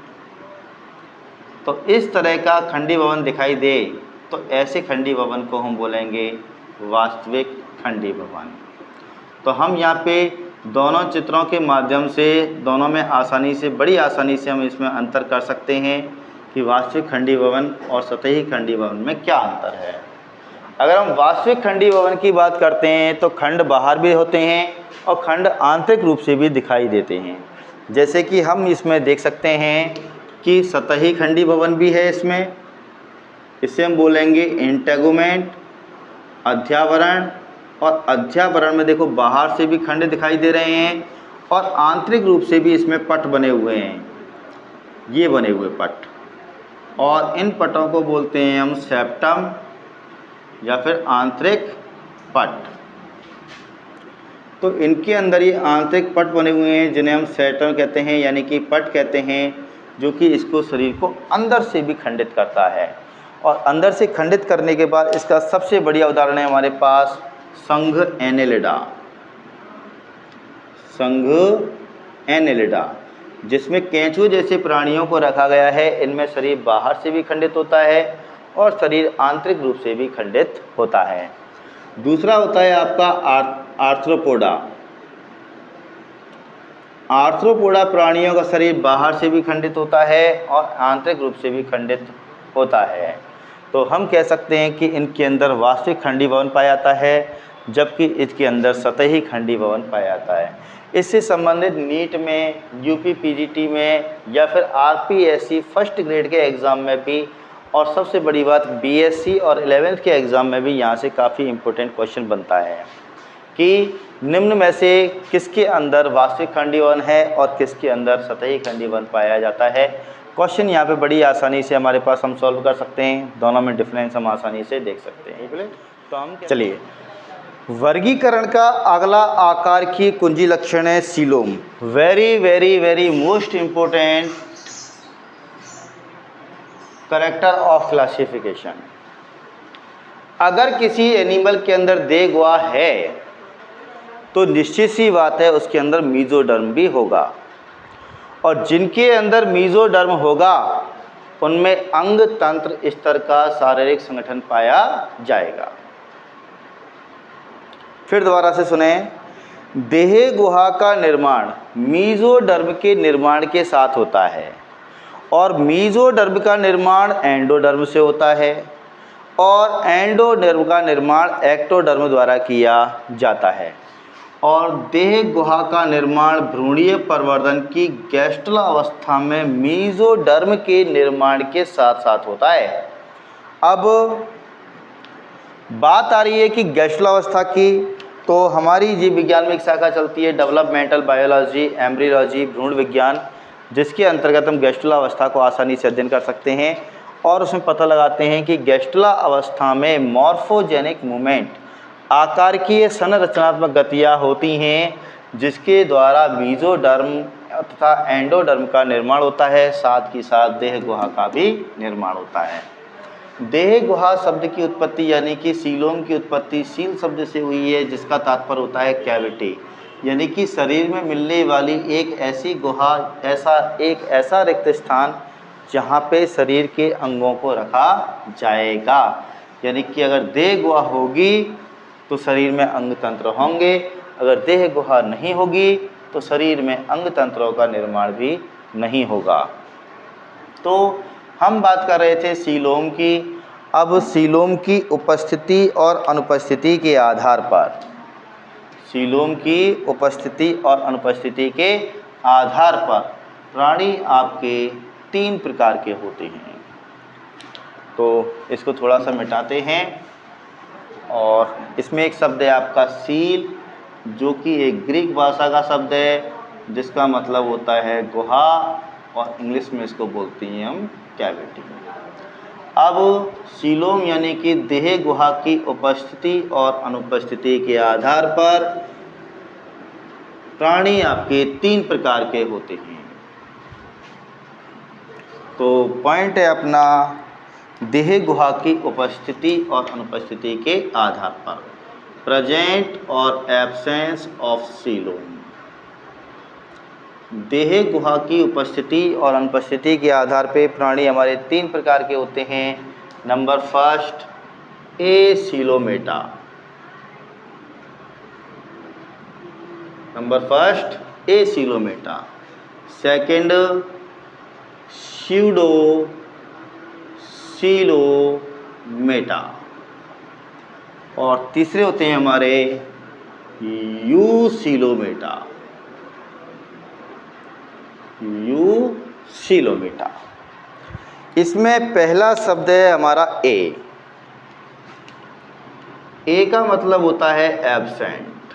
तो इस तरह का खंडी भवन दिखाई दे तो ऐसे खंडी भवन को हम बोलेंगे वास्तविक खंडी भवन। तो हम यहाँ पे दोनों चित्रों के माध्यम से दोनों में बड़ी आसानी से हम इसमें अंतर कर सकते हैं कि वास्तविक खंडी भवन और सतही खंडी भवन में क्या अंतर है। अगर हम वास्तविक खंडी भवन की बात करते हैं तो खंड बाहर भी होते हैं और खंड आंतरिक रूप से भी दिखाई देते हैं। जैसे कि हम इसमें देख सकते हैं कि सतही खंडी भवन भी है इसमें, इसे हम बोलेंगे इंटेगुमेंट, अध्यावरण, और अध्यावरण में देखो बाहर से भी खंड दिखाई दे रहे हैं और आंतरिक रूप से भी इसमें पट बने हुए हैं, ये बने हुए पट, और इन पटों को बोलते हैं हम सेप्टम या फिर आंतरिक पट। तो इनके अंदर ये आंतरिक पट बने हुए हैं जिन्हें हम सेप्टम कहते हैं, यानी कि पट कहते हैं, जो कि इसको शरीर को अंदर से भी खंडित करता है। और अंदर से खंडित करने के बाद इसका सबसे बढ़िया उदाहरण है हमारे पास संघ एनेलिडा, जिसमें केंचुए जैसे प्राणियों को रखा गया है। इनमें शरीर बाहर से भी खंडित होता है और शरीर आंतरिक रूप से भी खंडित होता है। दूसरा होता है आपका आर्थ्रोपोडा। आर्थ्रोपोडा प्राणियों का शरीर बाहर से भी खंडित होता है और आंतरिक रूप से भी खंडित होता है। तो हम कह सकते हैं कि इनके अंदर वास्तविक खंडी भवन पाया जाता है, जबकि इसके अंदर सतही खंडी भवन पाया जाता है। इससे संबंधित नीट में, यूपी पीजीटी में या फिर आरपीएससी फर्स्ट ग्रेड के एग्ज़ाम में भी, और सबसे बड़ी बात बीएससी और 11th के एग्ज़ाम में भी यहाँ से काफ़ी इम्पोर्टेंट क्वेश्चन बनता है कि निम्न में से किसके अंदर वास्तविक खंडी भवन है और किसके अंदर सतही खंडी भवन पाया जाता है। क्वेश्चन यहाँ पे बड़ी आसानी से हमारे पास हम सॉल्व कर सकते हैं, दोनों में डिफरेंस हम आसानी से देख सकते हैं। तो हम चलिए, वर्गीकरण का अगला आकार की कुंजी लक्षण है coelom. Very very very most important character of classification. अगर किसी एनिमल के अंदर देहगुहा है तो निश्चित सी बात है उसके अंदर मीजोडर्म भी होगा, और जिनके अंदर मीजोडर्म होगा उनमें अंग तंत्र स्तर का शारीरिक संगठन पाया जाएगा। फिर दोबारा से सुने, देह गुहा का निर्माण मीजोडर्म के निर्माण के साथ होता है, और मीजोडर्म का निर्माण एंडोडर्म से होता है, और एंडोडर्म का निर्माण एक्टोडर्म द्वारा किया जाता है, और देह गुहा का निर्माण भ्रूणीय प्रवर्धन की गैस्ट्रल अवस्था में मीजोडर्म के निर्माण के साथ साथ होता है। अब बात आ रही है कि गैस्ट्रल अवस्था की, तो हमारी जीव विज्ञान में एक शाखा चलती है डेवलपमेंटल बायोलॉजी, एम्ब्रियोलॉजी, भ्रूण विज्ञान, जिसके अंतर्गत हम गैस्ट्रल अवस्था को आसानी से अध्ययन कर सकते हैं और उसमें पता लगाते हैं कि गैस्ट्रल अवस्था में मॉर्फोजेनिक मूवमेंट, आकारकीय संरचनात्मक गतियाँ होती हैं, जिसके द्वारा मीजोडर्म तथा एंडोडर्म का निर्माण होता है, साथ ही साथ देह गुहा का भी निर्माण होता है। देह गुहा शब्द की उत्पत्ति यानी कि सीलोम की उत्पत्ति सील शब्द से हुई है, जिसका तात्पर्य होता है कैविटी, यानी कि शरीर में मिलने वाली एक ऐसी गुहा, एक ऐसा रिक्त स्थान जहाँ पे शरीर के अंगों को रखा जाएगा। यानी कि अगर देह गुहा होगी तो शरीर में अंग तंत्र होंगे, अगर देह गुहा नहीं होगी तो शरीर में अंग तंत्रों का निर्माण भी नहीं होगा। तो हम बात कर रहे थे सीलोम की। अब सीलोम की उपस्थिति और अनुपस्थिति के आधार पर, सीलोम की उपस्थिति और अनुपस्थिति के आधार पर प्राणी आपके 3 प्रकार के होते हैं। तो इसको थोड़ा सा मिटाते हैं और इसमें एक शब्द है आपका सील, जो कि एक ग्रीक भाषा का शब्द है जिसका मतलब होता है गुहा, और इंग्लिश में इसको बोलते हैं हम कैविटी। अब सीलोम यानी कि देह गुहा की उपस्थिति और अनुपस्थिति के आधार पर प्राणी आपके 3 प्रकार के होते हैं। तो पॉइंट है अपना देह गुहा की उपस्थिति और अनुपस्थिति के आधार पर, प्रेजेंट और एब्सेंस ऑफ सीलोम। देह गुहा की उपस्थिति और अनुपस्थिति के आधार पे प्राणी हमारे 3 प्रकार के होते हैं। Number first, Acoelomata. Number first, Acoelomata. Second, Pseudocoelomata. और तीसरे होते हैं हमारे यूसीलोमेटा। यूसीलोमेटा। इसमें पहला शब्द है हमारा ए। ए का मतलब होता है एब्सेंट।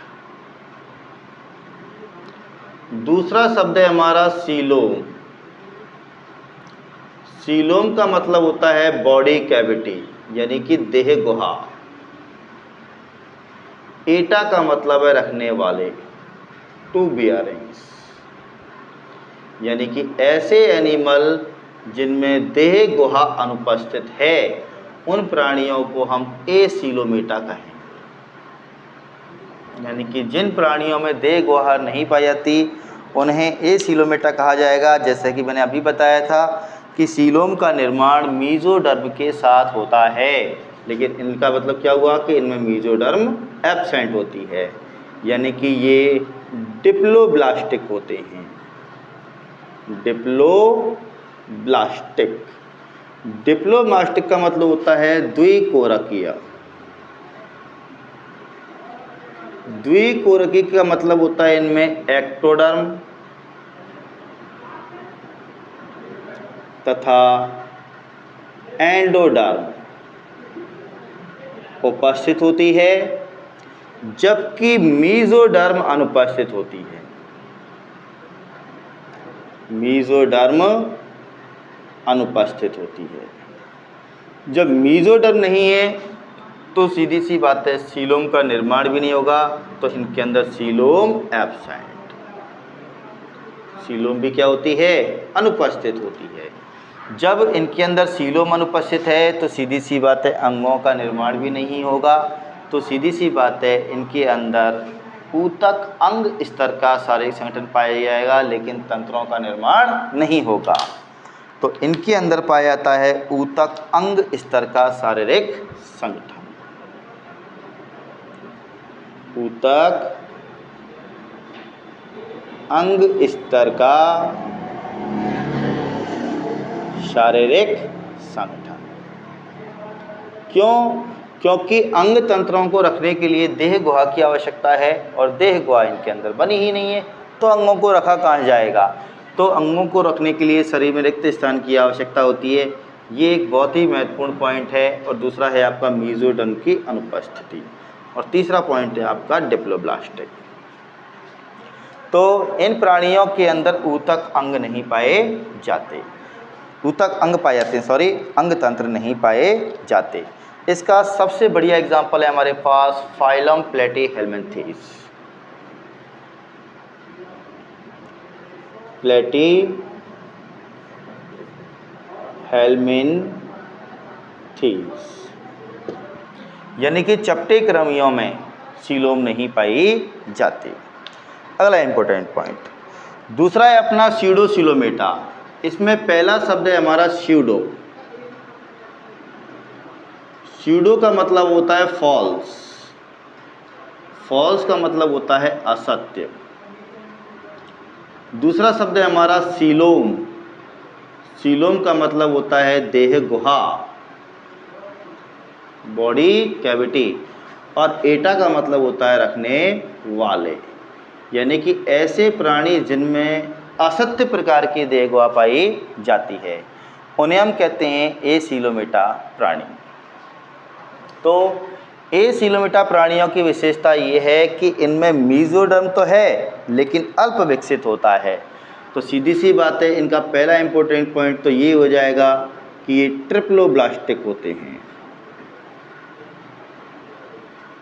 दूसरा शब्द है हमारा सीलोम। सीलोम का मतलब होता है बॉडी कैविटी यानी कि देह गुहा। एटा का मतलब है रखने वाले, टू बियरिंग्स, यानी कि ऐसे एनिमल जिनमें देह गुहा अनुपस्थित है उन प्राणियों को हम एसीलोमेटा कहेंगे। यानी कि जिन प्राणियों में देह गुहा नहीं पाई जाती उन्हें एसीलोमेटा कहा जाएगा। जैसे कि मैंने अभी बताया था कि सीलोम का निर्माण मीजोडर्म के साथ होता है, लेकिन इनका मतलब क्या हुआ कि इनमें मीजोडर्म एब्सेंट होती है, यानी कि ये डिप्लोब्लास्टिक होते हैं। डिप्लोब्लास्टिक। डिप्लोब्लास्टिक का मतलब होता है द्विकोरकीय। द्विकोरकीय का मतलब होता है इनमें एक्टोडर्म तथा एंडोडर्म उपस्थित होती है, जबकि मीजोडर्म अनुपस्थित होती है। मीजोडर्म अनुपस्थित होती है। जब मीजोडर्म नहीं है तो सीधी सी बात है सीलोम का निर्माण भी नहीं होगा, तो इनके अंदर सीलोम एब्सेंट। सीलोम भी क्या होती है? अनुपस्थित होती है। जब इनके अंदर सीलोम अनुपस्थित है तो सीधी सी बात है अंगों का निर्माण भी नहीं होगा, तो सीधी सी बात है इनके अंदर ऊतक अंग स्तर का शारीरिक संगठन पाया जाएगा, लेकिन तंत्रों का निर्माण नहीं होगा। तो इनके अंदर पाया जाता है ऊतक अंग स्तर का शारीरिक संगठन। ऊतक अंग स्तर का शारीरिक संगठन। क्यों? क्योंकि अंग तंत्रों को रखने के लिए देह गुहा की आवश्यकता है और देह गुहा इनके अंदर बनी ही नहीं है, तो अंगों को रखा कहाँ जाएगा? तो अंगों को रखने के लिए शरीर में रिक्त स्थान की आवश्यकता होती है। ये एक बहुत ही महत्वपूर्ण पॉइंट है। और दूसरा है आपका मीजोडर्म की अनुपस्थिति, और तीसरा पॉइंट है आपका डिप्लोब्लास्टिक। तो इन प्राणियों के अंदर ऊतक अंग नहीं पाए जाते, ऊतक अंग पाए जाते हैं, सॉरी, अंग तंत्र नहीं पाए जाते। इसका सबसे बढ़िया एग्जाम्पल है हमारे पास फाइलम प्लेटीहेल्मिन्थेस। प्लेटीहेल्मिन्थेस, यानी कि चपटे कृमियों में सीलोम नहीं पाई जाती। अगला इंपॉर्टेंट पॉइंट, दूसरा है अपना स्यूडोसीलोमेटा। इसमें पहला शब्द है हमारा स्यूडो। स्यूडो का मतलब होता है फॉल्स। फॉल्स का मतलब होता है असत्य। दूसरा शब्द है हमारा सीलोम। सीलोम का मतलब होता है देह गुहा, बॉडी कैविटी, और एटा का मतलब होता है रखने वाले। यानी कि ऐसे प्राणी जिनमें असत्य प्रकार की देह गुहा पाई जाती है उन्हें हम कहते हैं एसीलोमेटा प्राणी। तो एसीलोमेटा प्राणियों की विशेषता ये है कि इनमें मीजोडर्म तो है लेकिन अल्प विकसित होता है। तो सीधी सी बात है, इनका पहला इंपॉर्टेंट पॉइंट तो ये हो जाएगा कि ये ट्रिप्लोब्लास्टिक होते हैं।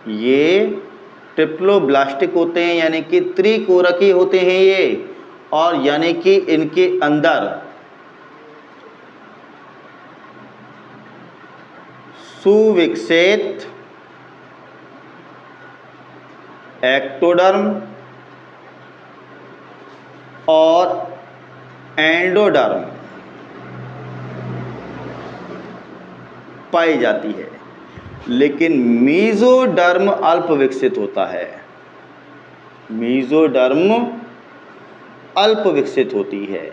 ये ट्रिप्लोब्लास्टिक होते हैं यानी कि त्रिकोरकी होते हैं ये, और यानी कि इनके अंदर सुविकसित एक्टोडर्म और एंडोडर्म पाई जाती है, लेकिन मीजोडर्म अल्प विकसित होता है। मीजोडर्म अल्प विकसित होती है।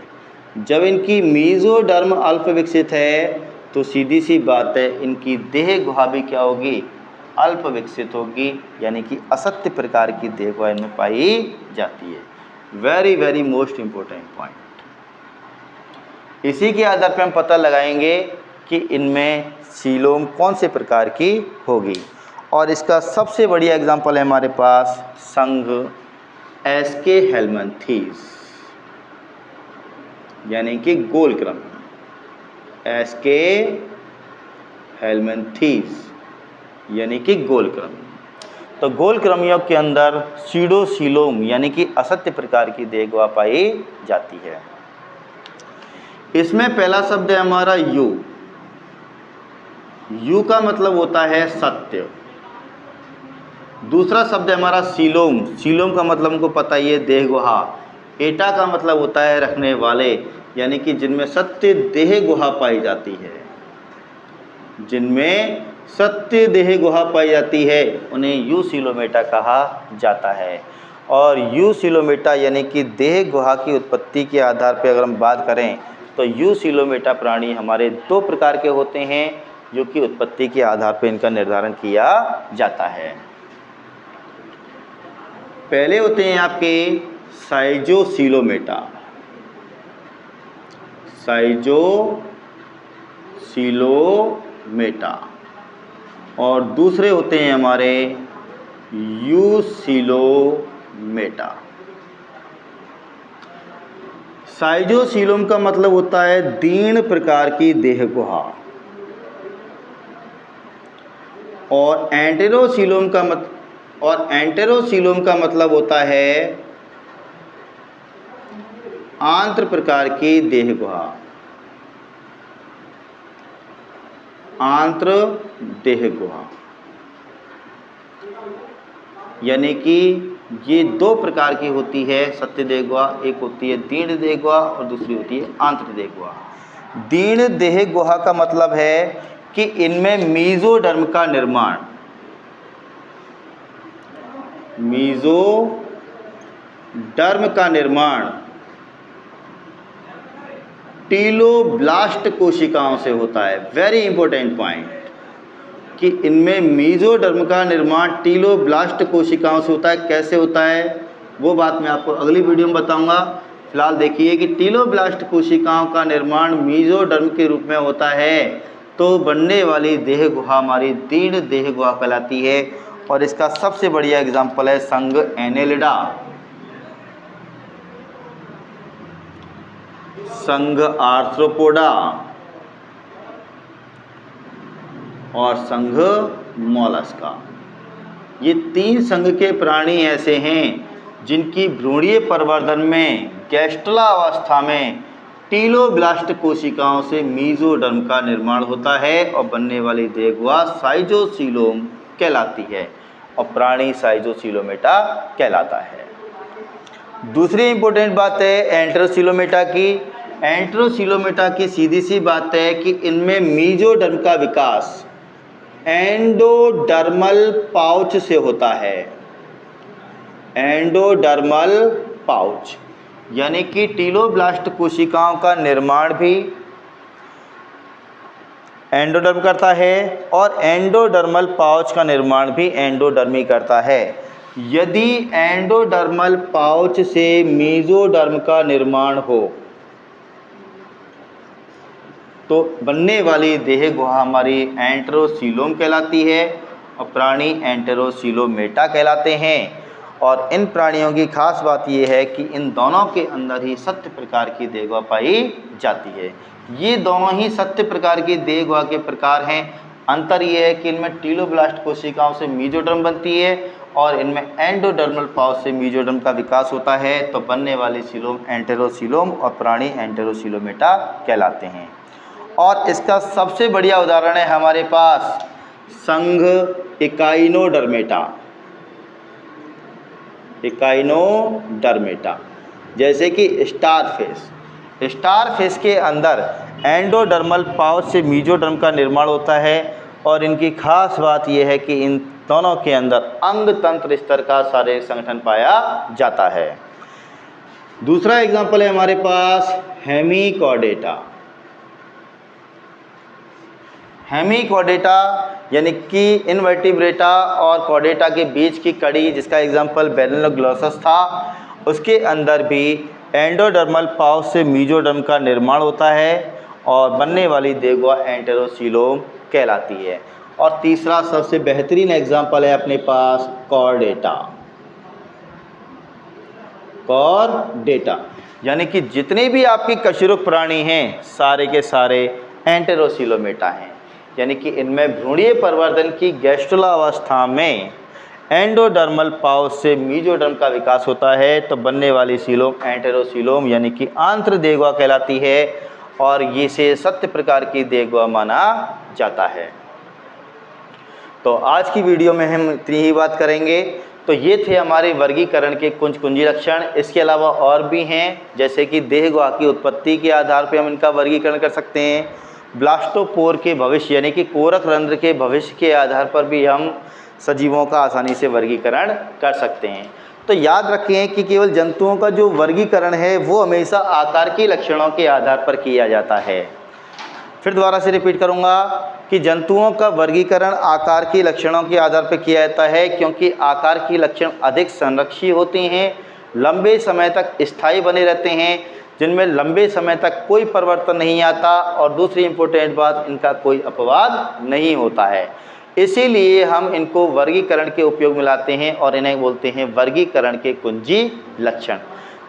जब इनकी मीजोडर्म अल्प विकसित है तो सीधी सी बात है इनकी देह गुहा भी क्या होगी, अल्प विकसित होगी, यानी कि असत्य प्रकार की देह गुहा इनमें पाई जाती है। Very very most important point. इसी के आधार पर हम पता लगाएंगे कि इनमें सीलोम कौन से प्रकार की होगी, और इसका सबसे बढ़िया एग्जाम्पल है हमारे पास संघ एस्के हेलमंथीस, यानी कि गोलक्रम। एस्के हेलमंथीस यानी कि गोलक्रम। तो गोलक्रमियों के अंदर सीडोसीलोम यानी कि असत्य प्रकार की देह गुहा पाई जाती है। इसमें पहला शब्द है हमारा यू। यू का मतलब होता है सत्य। दूसरा शब्द है हमारा सीलोम। सीलोम का मतलब हमको पता ही है देह गुहा। एटा का मतलब होता है रखने वाले, यानी कि जिनमें सत्य देह गुहा पाई जाती है। जिनमें सत्य देह गुहा पाई जाती है उन्हें यूसीलोमेटा कहा जाता है। और यूसीलोमेटा यानी कि देह गुहा की उत्पत्ति के आधार पर अगर हम बात करें तो यूसीलोमेटा प्राणी हमारे दो प्रकार के होते हैं, जो कि उत्पत्ति के आधार पर इनका निर्धारण किया जाता है। पहले होते हैं आपके साइजोसीलोमेटा। साइजोसीलोमेटा। और दूसरे होते हैं हमारे यूसीलोमेटा। साइजोसीलोम का मतलब होता है दीर्ण प्रकार की देह गुहा, और एंटेरोसीलोम का मतलब होता है आंत्र प्रकार की देह गुहा। आंत्र देह गुहा यानी कि ये दो प्रकार की होती है सत्य देह गुहा। एक होती है दीर्ण देह गुहा और दूसरी होती है आंत्र देह गुहा। दीर्ण देह गुहा का मतलब है कि इनमें मीजोडर्म का निर्माण, मीजोडर्म का निर्माण टीलोब्लास्ट कोशिकाओं से होता है। वेरी इंपॉर्टेंट पॉइंट कि इनमें मीजोडर्म का निर्माण टीलोब्लास्ट कोशिकाओं से होता है। कैसे होता है वो बात मैं आपको अगली वीडियो में बताऊंगा। फिलहाल देखिए कि टीलोब्लास्ट कोशिकाओं का निर्माण मीजोडर्म के रूप में होता है, तो बनने वाली देह गुहा हमारी दीर्ण देह गुहा कहलाती है। और इसका सबसे बढ़िया एग्जाम्पल है संघ एनेलिडा, संघ आर्थ्रोपोडा और संघ मोलस्का। ये तीन संघ के प्राणी ऐसे हैं जिनकी भ्रूणीय प्रवर्धन में गैस्ट्रला अवस्था में टीलोब्लास्ट कोशिकाओं से मीजोडर्म का निर्माण होता है और बनने वाली देह गुहा साइजोसीलोम कहलाती है और प्राणी साइजोसीलोमेटा कहलाता है। दूसरी इंपॉर्टेंट बात है एंटेरोसीलोमेटा की। एंटेरोसीलोमेटा की सीधी सी बात है कि इनमें मीजोडर्म का विकास एंडोडर्मल पाउच से होता है। एंडोडर्मल पाउच यानी कि टीलोब्लास्ट कोशिकाओं का निर्माण भी एंडोडर्म करता है और एंडोडर्मल पाउच का निर्माण भी एंडोडर्मी करता है। यदि एंडोडर्मल पाउच से मेसोडर्म का निर्माण हो तो बनने वाली देह गुहा हमारी एंटेरोसीलोम कहलाती है और प्राणी एंटेरोसीलोमेटा कहलाते हैं। और इन प्राणियों की खास बात यह है कि इन दोनों के अंदर ही सत्य प्रकार की देह गुहा पाई जाती है। ये दोनों ही सत्य प्रकार की देह गुहा के प्रकार हैं। अंतर यह है कि इनमें टीलोब्लास्ट कोशिकाओं से मेसोडर्म बनती है और इनमें एंडोडर्मल पाउच से मेसोडर्म का विकास होता है। तो बनने वाली सीलोम एंटेरोसीलोम और प्राणी एंटेरोसीलोमेटा कहलाते हैं। और इसका सबसे बढ़िया उदाहरण है हमारे पास संघ इकाइनोडर्मेटा। इकाइनोडर्मेटा जैसे कि स्टार फिश के अंदर एंडोडर्मल पाउच से मेसोडर्म का निर्माण होता है और इनकी खास बात यह है कि इन दोनों के अंदर अंग तंत्र स्तर का शारीरिक संगठन पाया जाता है। दूसरा एग्जाम्पल है हमारे पास हेमिकॉर्डेटा। हेमिकॉर्डेटा यानी कि इनवर्टिब्रेटा और कॉर्डेटा के बीच की कड़ी, जिसका एग्जाम्पल बेरेनोग्लोसस था, उसके अंदर भी एंडोडर्मल पाउच से मेसोडर्म का निर्माण होता है और बनने वाली देह गुहा एंटेरोसीलोम कहलाती है। और तीसरा सबसे बेहतरीन एग्जाम्पल है अपने पास कॉर्डेटा। यानी कि जितने भी आपके कशेरुक प्राणी हैं सारे के सारे एंटेरोसीलोमेटा हैं। यानी कि इनमें भ्रूणीय परिवर्तन की गैस्ट्रुला अवस्था में एंडोडर्मल पाउच से मेसोडर्म का विकास होता है तो बनने वाली सीलोम एंटेरोसीलोम यानी कि आंत्र देह गुहा कहलाती है और ये से सत्य प्रकार की देह गुहा माना जाता है। तो आज की वीडियो में हम इतनी ही बात करेंगे। तो ये थे हमारे वर्गीकरण के कुछ कुंजी लक्षण। इसके अलावा और भी हैं, जैसे कि देह गुहा की उत्पत्ति के आधार पर हम इनका वर्गीकरण कर सकते हैं। ब्लास्टोपोर के भविष्य यानी कि कोरक रंध्र के भविष्य के आधार पर भी हम सजीवों का आसानी से वर्गीकरण कर सकते हैं। तो याद रखें कि केवल जंतुओं का जो वर्गीकरण है वो हमेशा आकार के लक्षणों के आधार पर किया जाता है। फिर दोबारा से रिपीट करूंगा कि जंतुओं का वर्गीकरण आकार के लक्षणों के आधार पर किया जाता है, क्योंकि आकार के लक्षण अधिक संरक्षी होते हैं, लंबे समय तक स्थायी बने रहते हैं, जिनमें लंबे समय तक कोई परिवर्तन नहीं आता और दूसरी इम्पोर्टेंट बात, इनका कोई अपवाद नहीं होता है। इसीलिए हम इनको वर्गीकरण के उपयोग में लाते हैं और इन्हें बोलते हैं वर्गीकरण के कुंजी लक्षण।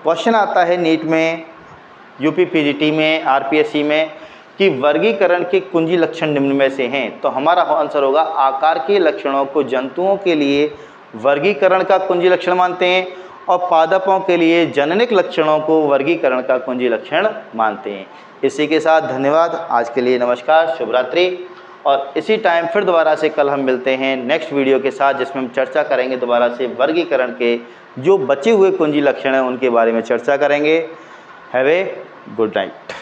क्वेश्चन आता है नीट में, यूपी पीजीटी में, आरपीएससी में कि वर्गीकरण के कुंजी लक्षण निम्न में से हैं। तो हमारा आंसर होगा आकार के लक्षणों को जंतुओं के लिए वर्गीकरण का कुंजी लक्षण मानते हैं और पादपों के लिए जननिक लक्षणों को वर्गीकरण का कुंजी लक्षण मानते हैं। इसी के साथ धन्यवाद, आज के लिए नमस्कार, शुभ रात्रि। और इसी टाइम फिर दोबारा से कल हम मिलते हैं नेक्स्ट वीडियो के साथ, जिसमें हम चर्चा करेंगे दोबारा से वर्गीकरण के जो बचे हुए कुंजी लक्षण हैं उनके बारे में चर्चा करेंगे। Have a good night.